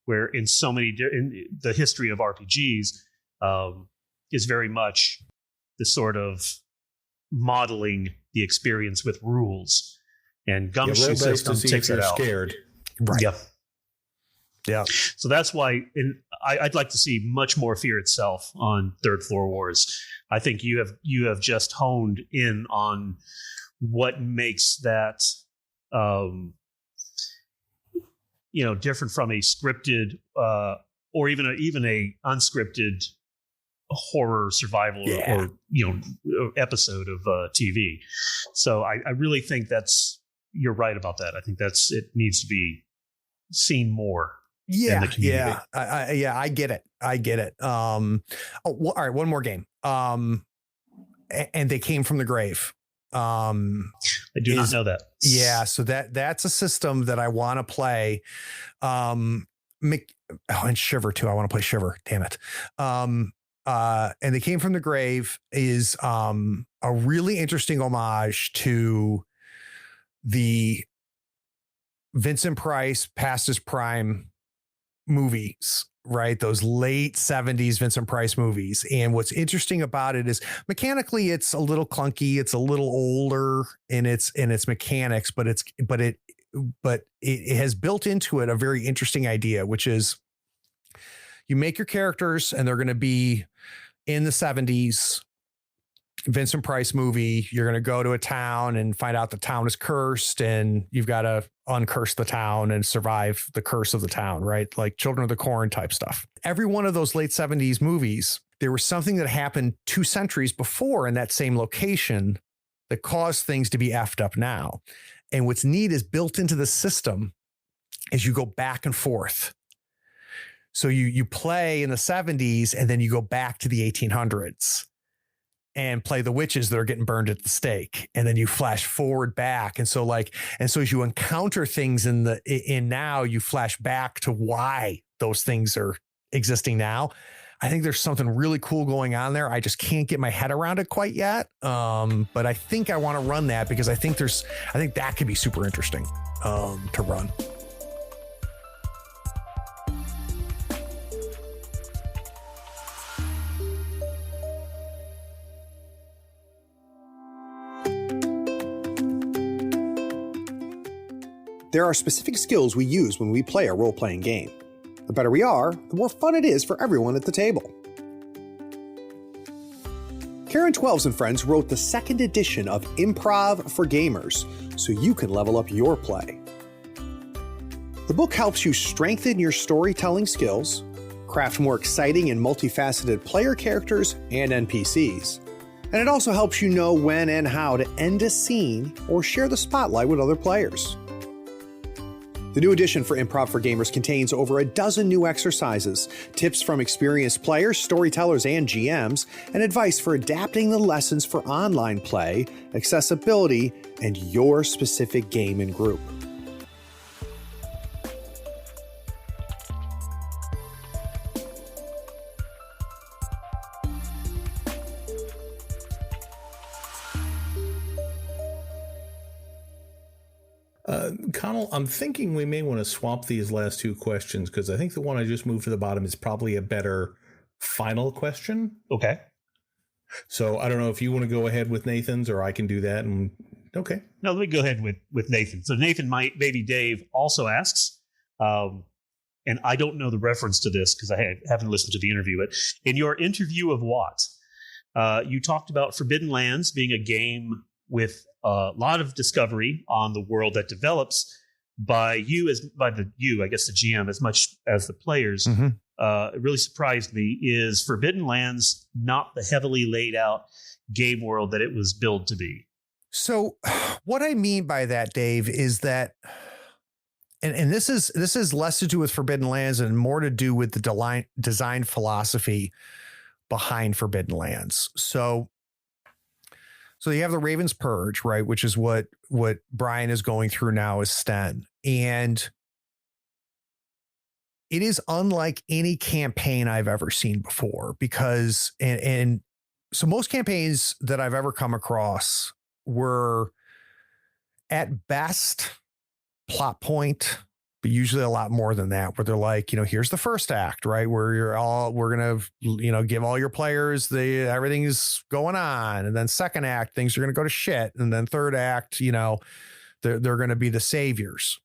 Where in so many in the history of RPGs is very much the sort of modeling the experience with rules, and Gumshoe system takes it out. Scared. Right. Yeah. Yeah. So that's why I'd like to see much more Fear itself on Third Floor Wars. I think you have just honed in on what makes that different from a scripted or even a unscripted horror survival or episode of TV. So I really think you're right about that. I think it needs to be seen more. Yeah, I get it. All right, one more game. And They Came from the Grave. I do not know that. Yeah, so that's a system that I want to play. And Shiver too. I want to play Shiver. Damn it. And They Came from the Grave is a really interesting homage to the Vincent Price Past His Prime movies, right? Those late 70s Vincent Price movies. And what's interesting about it is mechanically it's a little clunky, it's a little older in its mechanics, but it has built into it a very interesting idea, which is you make your characters and they're going to be in the 70s Vincent Price movie. You're going to go to a town and find out the town is cursed, and you've got to uncurse the town and survive the curse of the town, right? Like Children of the Corn type stuff. Every one of those late 70s movies, there was something that happened 2 centuries before in that same location that caused things to be effed up now. And what's neat is built into the system is you go back and forth. So you play in the 70s and then you go back to the 1800s. And play the witches that are getting burned at the stake. And then you flash forward back. And so as you encounter things in now, you flash back to why those things are existing now. I think there's something really cool going on there. I just can't get my head around it quite yet. But I think I want to run that because I think that could be super interesting to run. There are specific skills we use when we play a role-playing game. The better we are, the more fun it is for everyone at the table. Karen 12s and Friends wrote the 2nd edition of Improv for Gamers, so you can level up your play. The book helps you strengthen your storytelling skills, craft more exciting and multifaceted player characters and NPCs, and it also helps you know when and how to end a scene or share the spotlight with other players. The new edition for Improv for Gamers contains over a dozen new exercises, tips from experienced players, storytellers, and GMs, and advice for adapting the lessons for online play, accessibility, and your specific game and group. Connell, I'm thinking we may want to swap these last 2 questions because I think the one I just moved to the bottom is probably a better final question. Okay. So I don't know if you want to go ahead with Nathan's or I can do that. And okay. No, let me go ahead with Nathan. So Nathan, my baby Dave, also asks, and I don't know the reference to this because I haven't listened to the interview, but in your interview of Watt, you talked about Forbidden Lands being a game with a lot of discovery on the world that develops by the GM as much as the players. Mm-hmm. It really surprised me. Is Forbidden Lands not the heavily laid out game world that it was billed to be? So what I mean by that, Dave, is that, and this is less to do with Forbidden Lands and more to do with the design philosophy behind Forbidden Lands. So So you have the Ravens Purge, right? Which is what Brian is going through now as Sten. And it is unlike any campaign I've ever seen before because, and so most campaigns that I've ever come across were at best plot point, but usually a lot more than that, where they're like, here's the first act, right? Where we're going to, give all your players everything's going on. And then second act, things are going to go to shit. And then third act, they're going to be the saviors.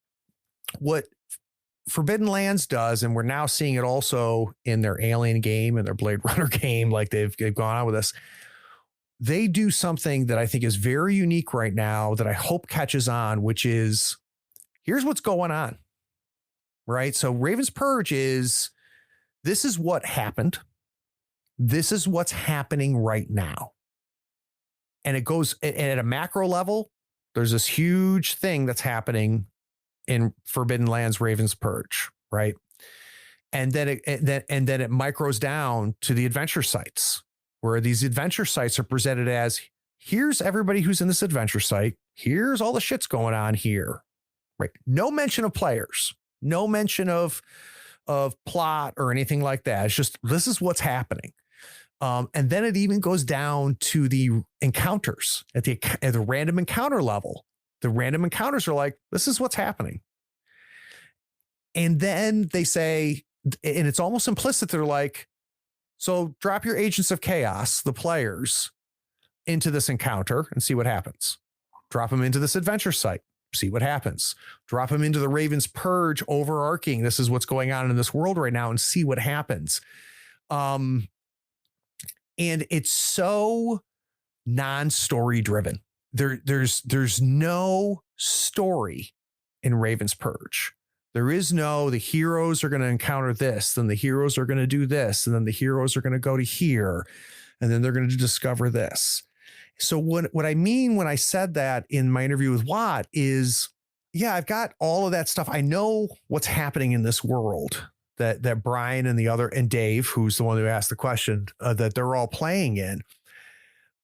What Forbidden Lands does, and we're now seeing it also in their Alien game and their Blade Runner game, like they've gone on with this. They do something that I think is very unique right now that I hope catches on, which is here's what's going on. Right. So Raven's Purge this is what happened. This is what's happening right now. And it goes at a macro level. There's this huge thing that's happening in Forbidden Lands, Raven's Purge. Right. And then it micros down to the adventure sites, where these adventure sites are presented as here's everybody who's in this adventure site. Here's all the shit's going on here. Right. No mention of players. No mention of plot or anything like that. It's just, this is what's happening. And then it even goes down to the encounters at the random encounter level. The random encounters are like, this is what's happening. And then they say, and it's almost implicit. They're like, so drop your agents of chaos, the players, into this encounter and see what happens. Drop them into this adventure site. See what happens. Drop them into the Raven's Purge overarching. This is what's going on in this world right now and see what happens. And it's so non-story driven. There's no story in Raven's Purge. There is no, the heroes are going to encounter this, then the heroes are going to do this, and then the heroes are going to go to here, and then they're going to discover this. So what I mean when I said that in my interview with Watt is, yeah, I've got all of that stuff. I know what's happening in this world that Brian and Dave, who's the one who asked the question, that they're all playing in.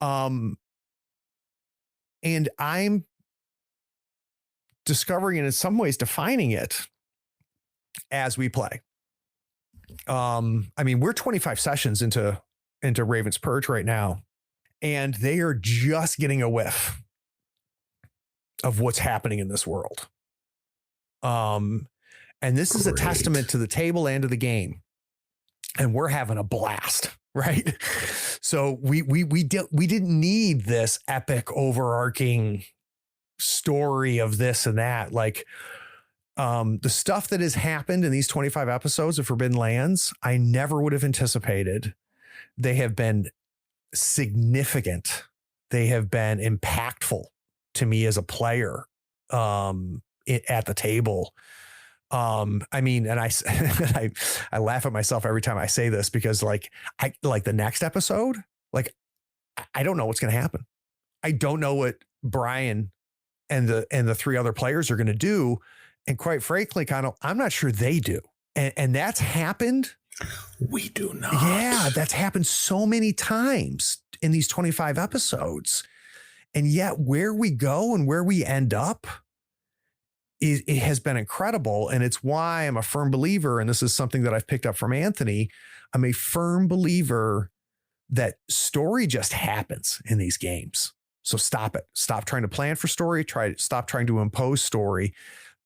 And I'm discovering and in some ways defining it as we play. We're 25 sessions into Raven's Purge right now. And they are just getting a whiff of what's happening in this world. And this is a testament to the table and to the game. And we're having a blast, right? So we didn't need this epic overarching story of this and that. Like the stuff that has happened in these 25 episodes of Forbidden Lands, I never would have anticipated. They have been significant. They have been impactful to me as a player at the table. And I laugh at myself every time I say this because like the next episode, like I don't know what's going to happen. I don't know what Brian and the three other players are going to do. And quite frankly, I'm not sure they do. And that's happened. We do not. Yeah, that's happened so many times in these 25 episodes. And yet where we go and where we end up, it has been incredible. And it's why I'm a firm believer, and this is something that I've picked up from Anthony, I'm a firm believer that story just happens in these games. So stop it. Stop trying to plan for story. Stop trying to impose story.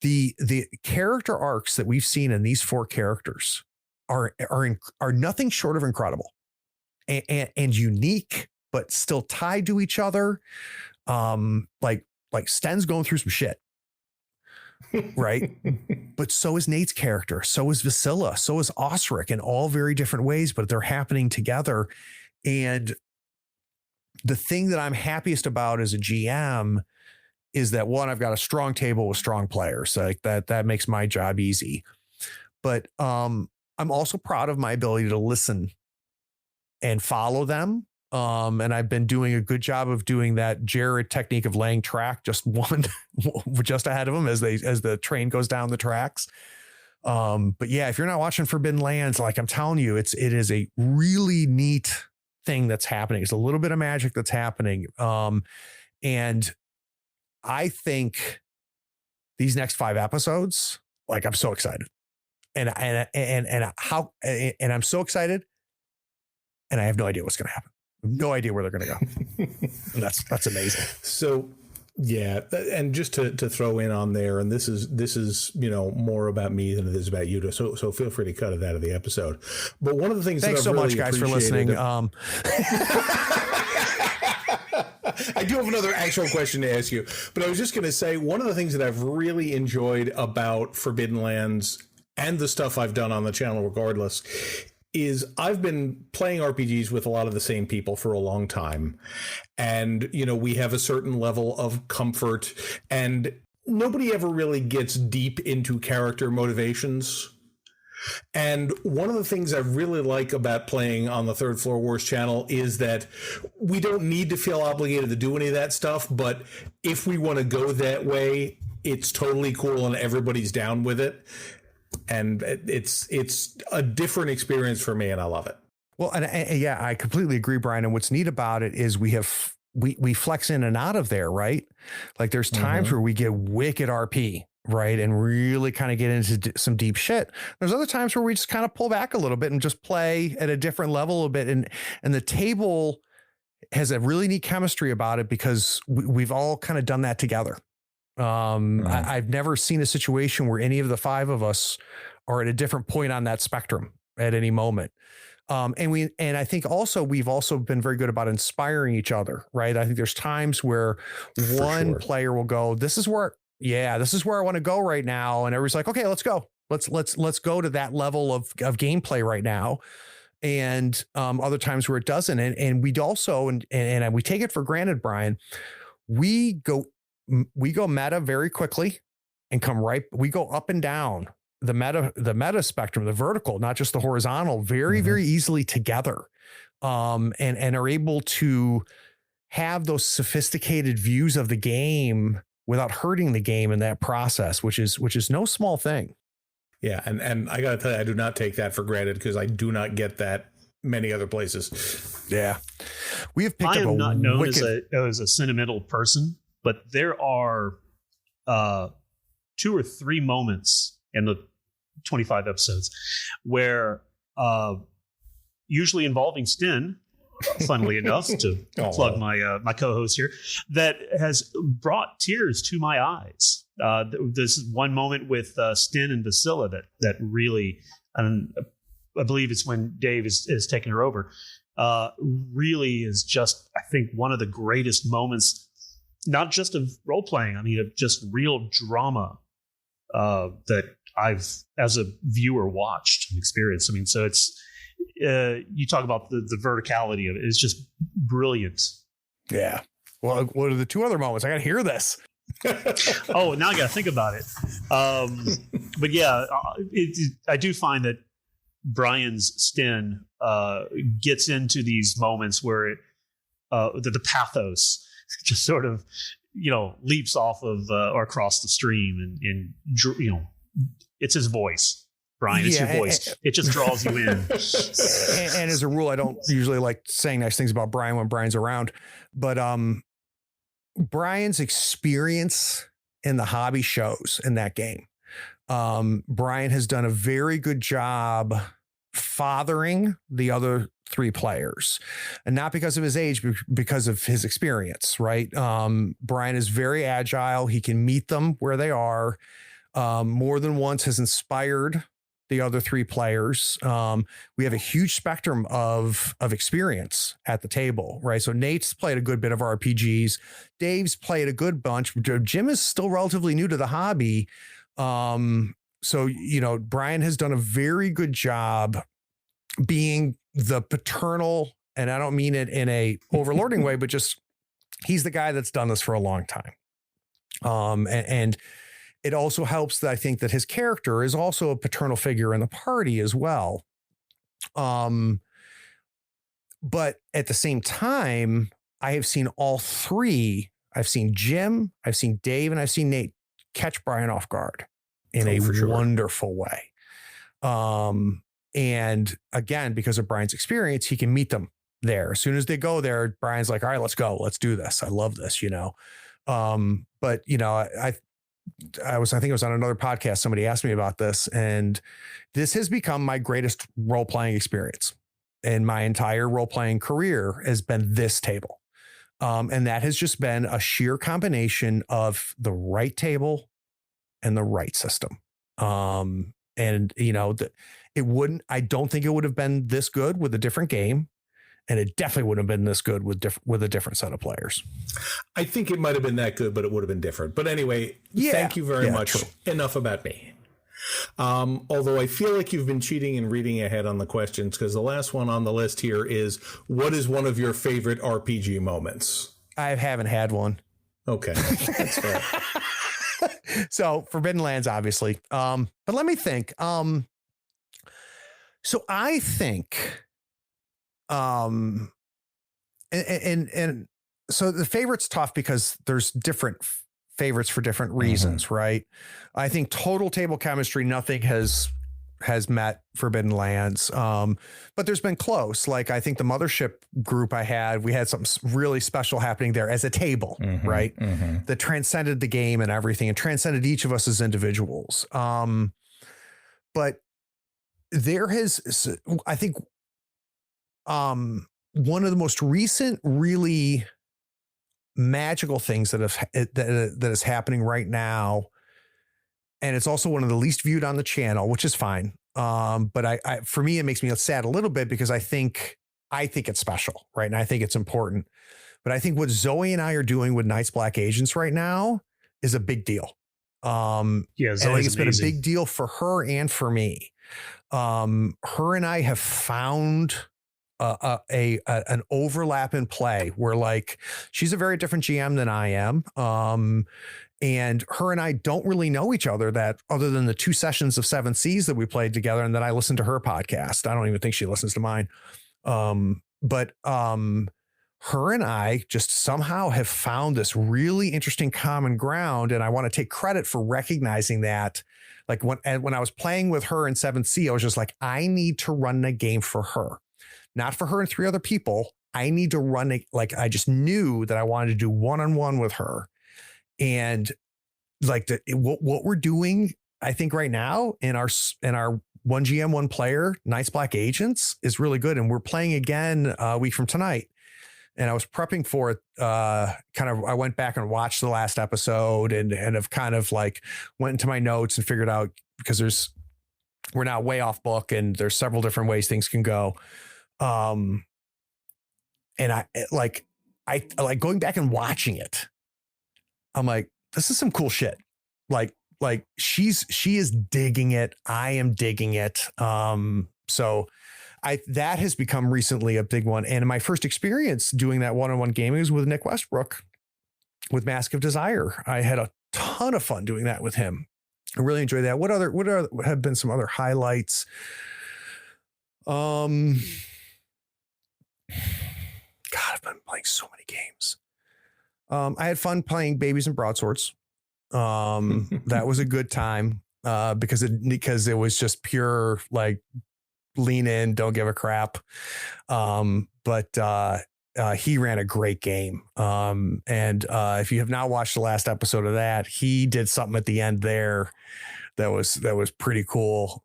The character arcs that we've seen in these four characters are nothing short of incredible and unique, but still tied to each other. Like Sten's going through some shit, right? But so is Nate's character. So is Vasila. So is Osric in all very different ways, but they're happening together. And the thing that I'm happiest about as a GM is that, one, I've got a strong table with strong players. Like that makes my job easy. But I'm also proud of my ability to listen and follow them. And I've been doing a good job of doing that Jared technique of laying track just ahead of them as the train goes down the tracks. But yeah, if you're not watching Forbidden Lands, like I'm telling you, it is a really neat thing that's happening. It's a little bit of magic that's happening. And I think these next 5 episodes, like, I'm so excited. And I'm so excited, and I have no idea what's going to happen. No idea where they're going to go. And that's amazing. So, yeah, and just to throw in on there, and this is more about me than it is about you. So feel free to cut it out of the episode. But one of the things thanks that I've so really much, guys, for listening. I do have another actual question to ask you, but I was just going to say, one of the things that I've really enjoyed about Forbidden Lands and the stuff I've done on the channel regardless is I've been playing RPGs with a lot of the same people for a long time. And, we have a certain level of comfort, and nobody ever really gets deep into character motivations. And one of the things I really like about playing on the Third Floor Wars channel is that we don't need to feel obligated to do any of that stuff. But if we want to go that way, it's totally cool and everybody's down with it. And it's a different experience for me, and I love it. Well, and yeah, I completely agree, Brian. And what's neat about it is we flex in and out of there, right? Like, there's times where we get wicked RP, right, and really kind of get into some deep shit. There's other times where we just kind of pull back a little bit and just play at a different level a bit. And the table has a really neat chemistry about it because we've all kind of done that together. I've never seen a situation where any of the 5 of us are at a different point on that spectrum at any moment. And I think also we've also been very good about inspiring each other, right? I think there's times where one player will go, this is where I want to go right now. And everybody's like, okay, let's go. Let's go to that level of gameplay right now. And other times where it doesn't. And we'd also, and we take it for granted, Brian, we go meta very quickly and we go up and down the meta spectrum, the vertical, not just the horizontal, very, very easily together. And are able to have those sophisticated views of the game without hurting the game in that process, which is no small thing. Yeah. And I gotta tell you, I do not take that for granted because I do not get that many other places. Yeah. We have picked up I am not known as a sentimental person, but there are 2 or 3 moments in the 25 episodes where usually involving Sten, funnily enough, to plug my co-host here, that has brought tears to my eyes. This one moment with Sten and Vasila that really, and I believe it's when Dave is taking her over, really is just, I think, one of the greatest moments, not just of role playing, I mean, of just real drama that I've, as a viewer, watched and experienced. I mean, so it's, you talk about the verticality of it. It's just brilliant. Yeah. Well, what are the 2 other moments? I got to hear this. Oh, now I got to think about it. But yeah, I do find that Brian's Sten gets into these moments where the pathos just sort of, leaps off of or across the stream, and it's his voice. Brian, it's your voice. It just draws you in. And as a rule, I don't usually like saying nice things about Brian when Brian's around, but Brian's experience in the hobby shows in that game. Brian has done a very good job fathering the other 3 players, and not because of his age, but because of his experience, right? Brian is very agile. He can meet them where they are. More than once has inspired the other 3 players. We have a huge spectrum of experience at the table, right? So Nate's played a good bit of RPGs. Dave's played a good bunch. Jim is still relatively new to the hobby. So, Brian has done a very good job being the paternal, and I don't mean it in a overlording way, but just, he's the guy that's done this for a long time. And it also helps that I think that his character is also a paternal figure in the party as well. But at the same time, I have seen all 3. I've seen Jim, I've seen Dave, and I've seen Nate catch Brian off guard in a wonderful way. And again, because of Brian's experience, he can meet them there. As soon as they go there, Brian's like, all right, let's go. Let's do this. I love this, you know? But you know, I think it was on another podcast. Somebody asked me about this, and this has become my greatest role-playing experience in my entire role-playing career has been this table. And that has just been a sheer combination of the right table and the right system. And you know, I don't think it would have been this good with a different game. And it definitely wouldn't have been this good with a different set of players. I think it might have been that good, but it would have been different. But anyway, thank you very much. True. Enough about me. Although I feel like you've been cheating and reading ahead on the questions, because the last one on the list here is, what is one of your favorite RPG moments? I haven't had one. Okay. That's fair. So Forbidden Lands, obviously. But let me think. So I think, and so the favorite's tough because there's different favorites for different reasons, right? I think total table chemistry, nothing has met Forbidden Lands. But there's been close. Like I think the Mothership group we had something really special happening there as a table, right? That transcended the game and everything, and transcended each of us as individuals. But there has, I think, one of the most recent really magical things that is happening right now, and it's also one of the least viewed on the channel, which is fine. But I for me, it makes me sad a little bit because I think it's special, right? And I think it's important. But I think what Zoe and I are doing with Night's Black Agents right now is a big deal. Zoe's I think it's amazing. been a big deal for her and for me. Her and I have found an overlap in play where, like, she's a very different GM than I am. And her and I don't really know each other that other than the 2 sessions of 7 Seas that we played together. And then I listened to her podcast. I don't even think she listens to mine. But her and I just somehow have found this really interesting common ground. And I want to take credit for recognizing that. Like when I was playing with her in 7th Sea, I was just like, I need to run a game for her. Not for her and 3 other people. I need to run it. Like, I just knew that I wanted to do one-on-one with her. And like what we're doing, I think right now in our 1 GM, 1 player Night's Black Agents is really good. And we're playing again a week from tonight. And I was prepping for it. I went back and watched the last episode and have kind of like went into my notes and figured out, because we're now way off book and there's several different ways things can go. And I like going back and watching it. I'm like, this is some cool shit. Like she is digging it. I am digging it. So that has become recently a big one. And my first experience doing that one-on-one gaming was with Nick Westbrook with Mask of Desire. I had a ton of fun doing that with him. I really enjoyed that. What have been some other highlights? God, I've been playing so many games. I had fun playing Babies and Broadswords. That was a good time because it was just pure, like, lean in, don't give a crap. But he ran a great game. And if you have not watched the last episode of that, he did something at the end there that was pretty cool.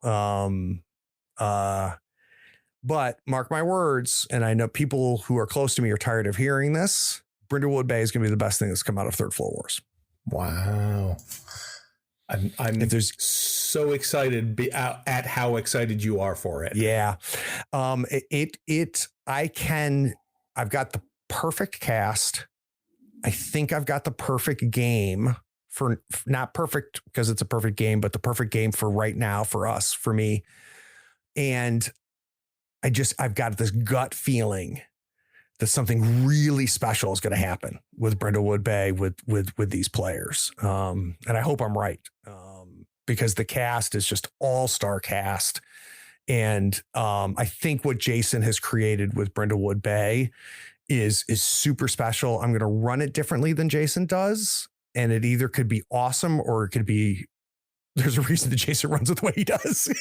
But mark my words, and I know people who are close to me are tired of hearing this, Brindlewood Bay is going to be the best thing that's come out of Third Floor Wars. Wow. I'm so excited at how excited you are for it. Yeah. I've got the perfect cast. I think I've got the perfect game for not perfect because it's a perfect game, but the perfect game for right now, for us, for me. And I've got this gut feeling that something really special is going to happen with Brindlewood Bay with these players. And I hope I'm right. Because the cast is just all-star cast. And I think what Jason has created with Brindlewood Bay is super special. I'm going to run it differently than Jason does. And it either could be awesome or it could be, there's a reason that Jason runs it the way he does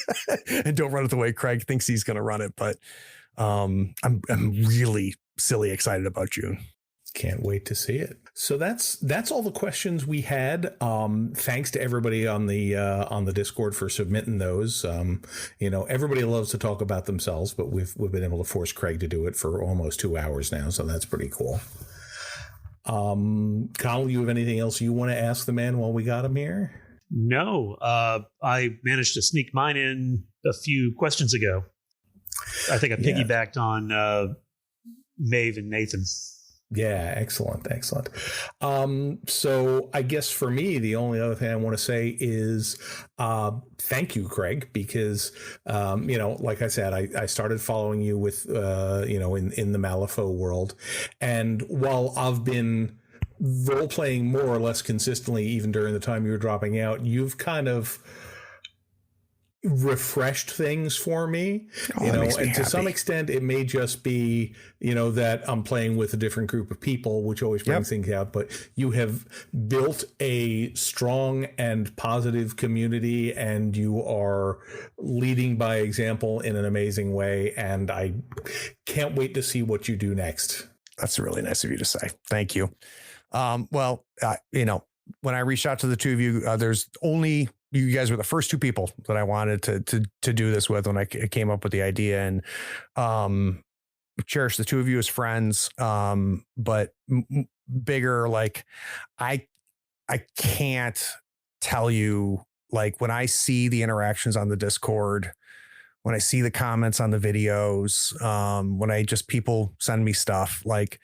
and don't run it the way Craig thinks he's going to run it. But I'm really silly excited about June. Can't wait to see it. So that's all the questions we had. Thanks to everybody on the Discord for submitting those. Everybody loves to talk about themselves, but we've been able to force Craig to do it for almost 2 hours now, so that's pretty cool. Connell, you have anything else you want to ask the man while we got him here? No, I managed to sneak mine in a few questions ago. I think I piggybacked on Maeve and Nathan. Yeah, excellent. So I guess for me, the only other thing I want to say is thank you, Craig, because, like I said, I started following you with, in the Malifaux world. And while I've been role playing more or less consistently, even during the time you were dropping out, you've kind of refreshed things for me, and to some extent it may just be, that I'm playing with a different group of people, which always brings things out, but you have built a strong and positive community and you are leading by example in an amazing way. And I can't wait to see what you do next. That's really nice of you to say. Thank you. When I reached out to the two of you, there's only, you guys were the first two people that I wanted to do this with when I came up with the idea, and cherish the two of you as friends. But bigger, like I can't tell you, like when I see the interactions on the Discord, when I see the comments on the videos, when I just people send me stuff, like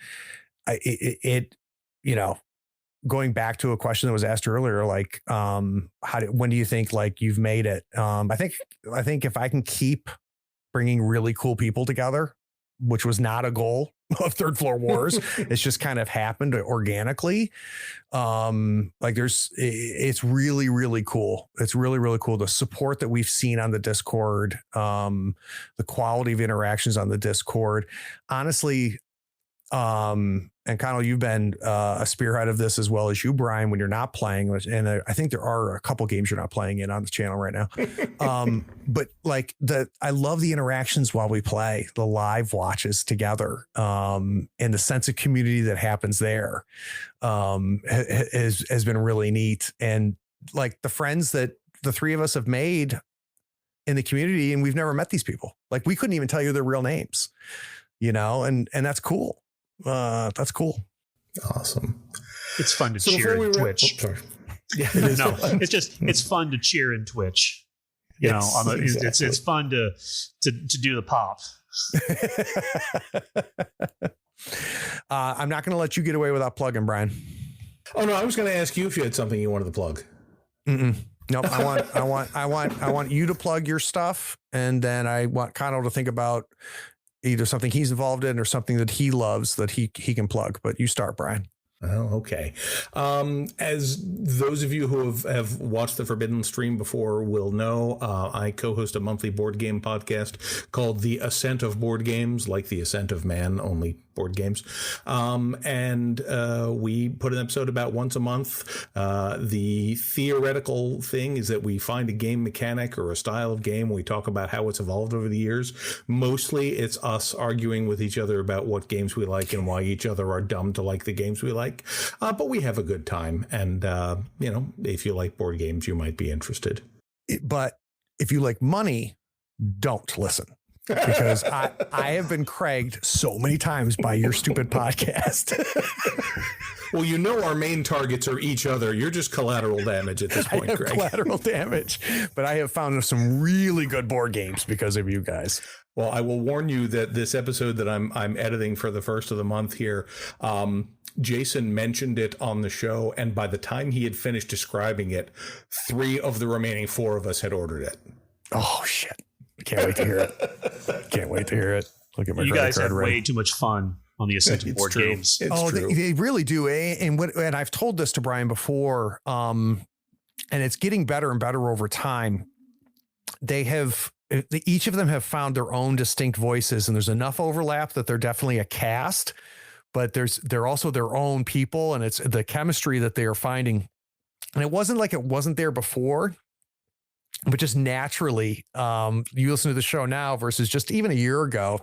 going back to a question that was asked earlier, like, when do you think like you've made it? I think if I can keep bringing really cool people together, which was not a goal of Third Floor Wars, it's just kind of happened organically. It's really, really cool. It's really, really cool. The support that we've seen on the Discord, the quality of interactions on the Discord, honestly, and Connell, you've been a spearhead of this as well as you, Brian, when you're not playing. And I think there are a couple games you're not playing in on the channel right now. But like I love the interactions while we play, the live watches together, and the sense of community that happens there has been really neat. And like the friends that the three of us have made in the community, and we've never met these people. Like we couldn't even tell you their real names, and that's cool. That's cool. Awesome. It's fun to cheer in Twitch. Yeah, it's fun to cheer in Twitch. It's fun to do the pop. I'm not going to let you get away without plugging, Brian. Oh no, I was going to ask you if you had something you wanted to plug. Nope. I want you to plug your stuff, and then I want Connell to think about either something he's involved in or something that he loves that he can plug. But you start, Brian. Oh, okay. As those of you who have watched the Forbidden stream before will know, I co-host a monthly board game podcast called The Ascent of Board Games, like The Ascent of Man, only board games. And we put an episode about once a month. The theoretical thing is that we find a game mechanic or a style of game. We talk about how it's evolved over the years. Mostly it's us arguing with each other about what games we like and why each other are dumb to like the games we like. But we have a good time. And, if you like board games, you might be interested. But if you like money, don't listen. Because I have been cragged so many times by your stupid podcast. Well, our main targets are each other. You're just collateral damage at this point, Craig. Collateral damage. But I have found some really good board games because of you guys. Well, I will warn you that this episode that I'm editing for the first of the month here, Jason mentioned it on the show, and by the time he had finished describing it, 3 of the remaining 4 of us had ordered it. Oh, shit. Can't wait to hear it. Can't wait to hear it. Look at my You credit guys card have ready. way too much fun on the Ascent of board games. It's true. They really do. And I've told this to Brian before, and it's getting better and better over time. Each of them have found their own distinct voices, and there's enough overlap that they're definitely a cast, but they're also their own people, and it's the chemistry that they are finding. And it wasn't like it wasn't there before, but just naturally, you listen to the show now versus just even a year ago,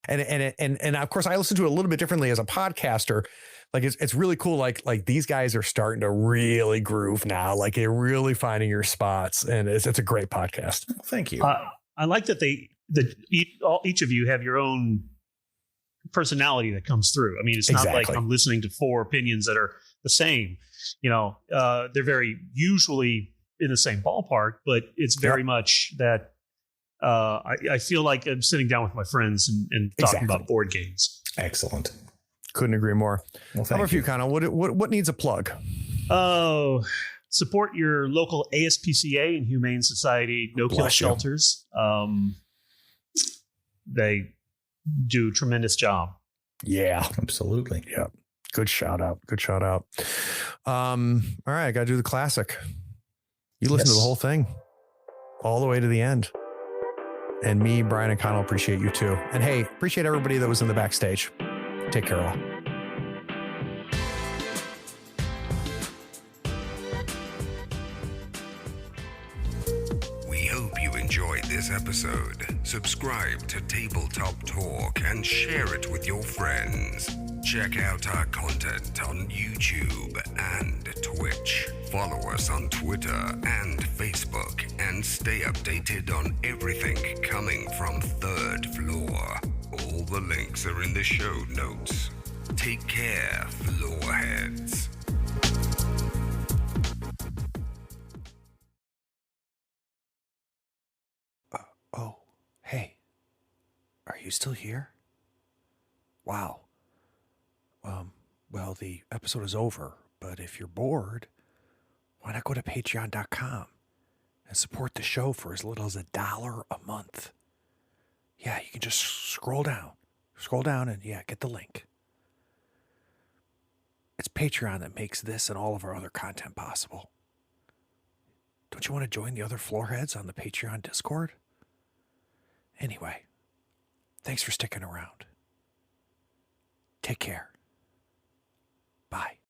And of course I listen to it a little bit differently as a podcaster. Like it's really cool. Like these guys are starting to really groove now. Like they're really finding your spots, and it's a great podcast. Thank you. I like that each of you have your own personality that comes through. I mean, it's not like I'm listening to four opinions that are the same. They're very usually in the same ballpark, but it's very much that I feel like I'm sitting down with my friends and talking about board games. Excellent. Couldn't agree more. Well, how about you, Connell? What needs a plug? Oh, support your local ASPCA and Humane Society no-kill shelters. They do a tremendous job. Yeah, absolutely. Yeah. Good shout out. All right. I got to do the classic. You listen to the whole thing all the way to the end. And me, Brian, and Connell appreciate you too. And hey, appreciate everybody that was in the backstage. Take care all. We hope you enjoyed this episode. Subscribe to Tabletop Talk and share it with your friends. Check out our content on YouTube and Twitch. Follow us on Twitter and Facebook and stay updated on everything coming from Third Floor. All the links are in the show notes. Take care, floorheads. Oh, hey, are you still here? Wow. Well, the episode is over, but if you're bored, why not go to patreon.com and support the show for as little as $1 a month? Yeah, you can just scroll down and get the link. It's Patreon that makes this and all of our other content possible. Don't you want to join the other floorheads on the Patreon Discord? Anyway, thanks for sticking around. Take care. Bye.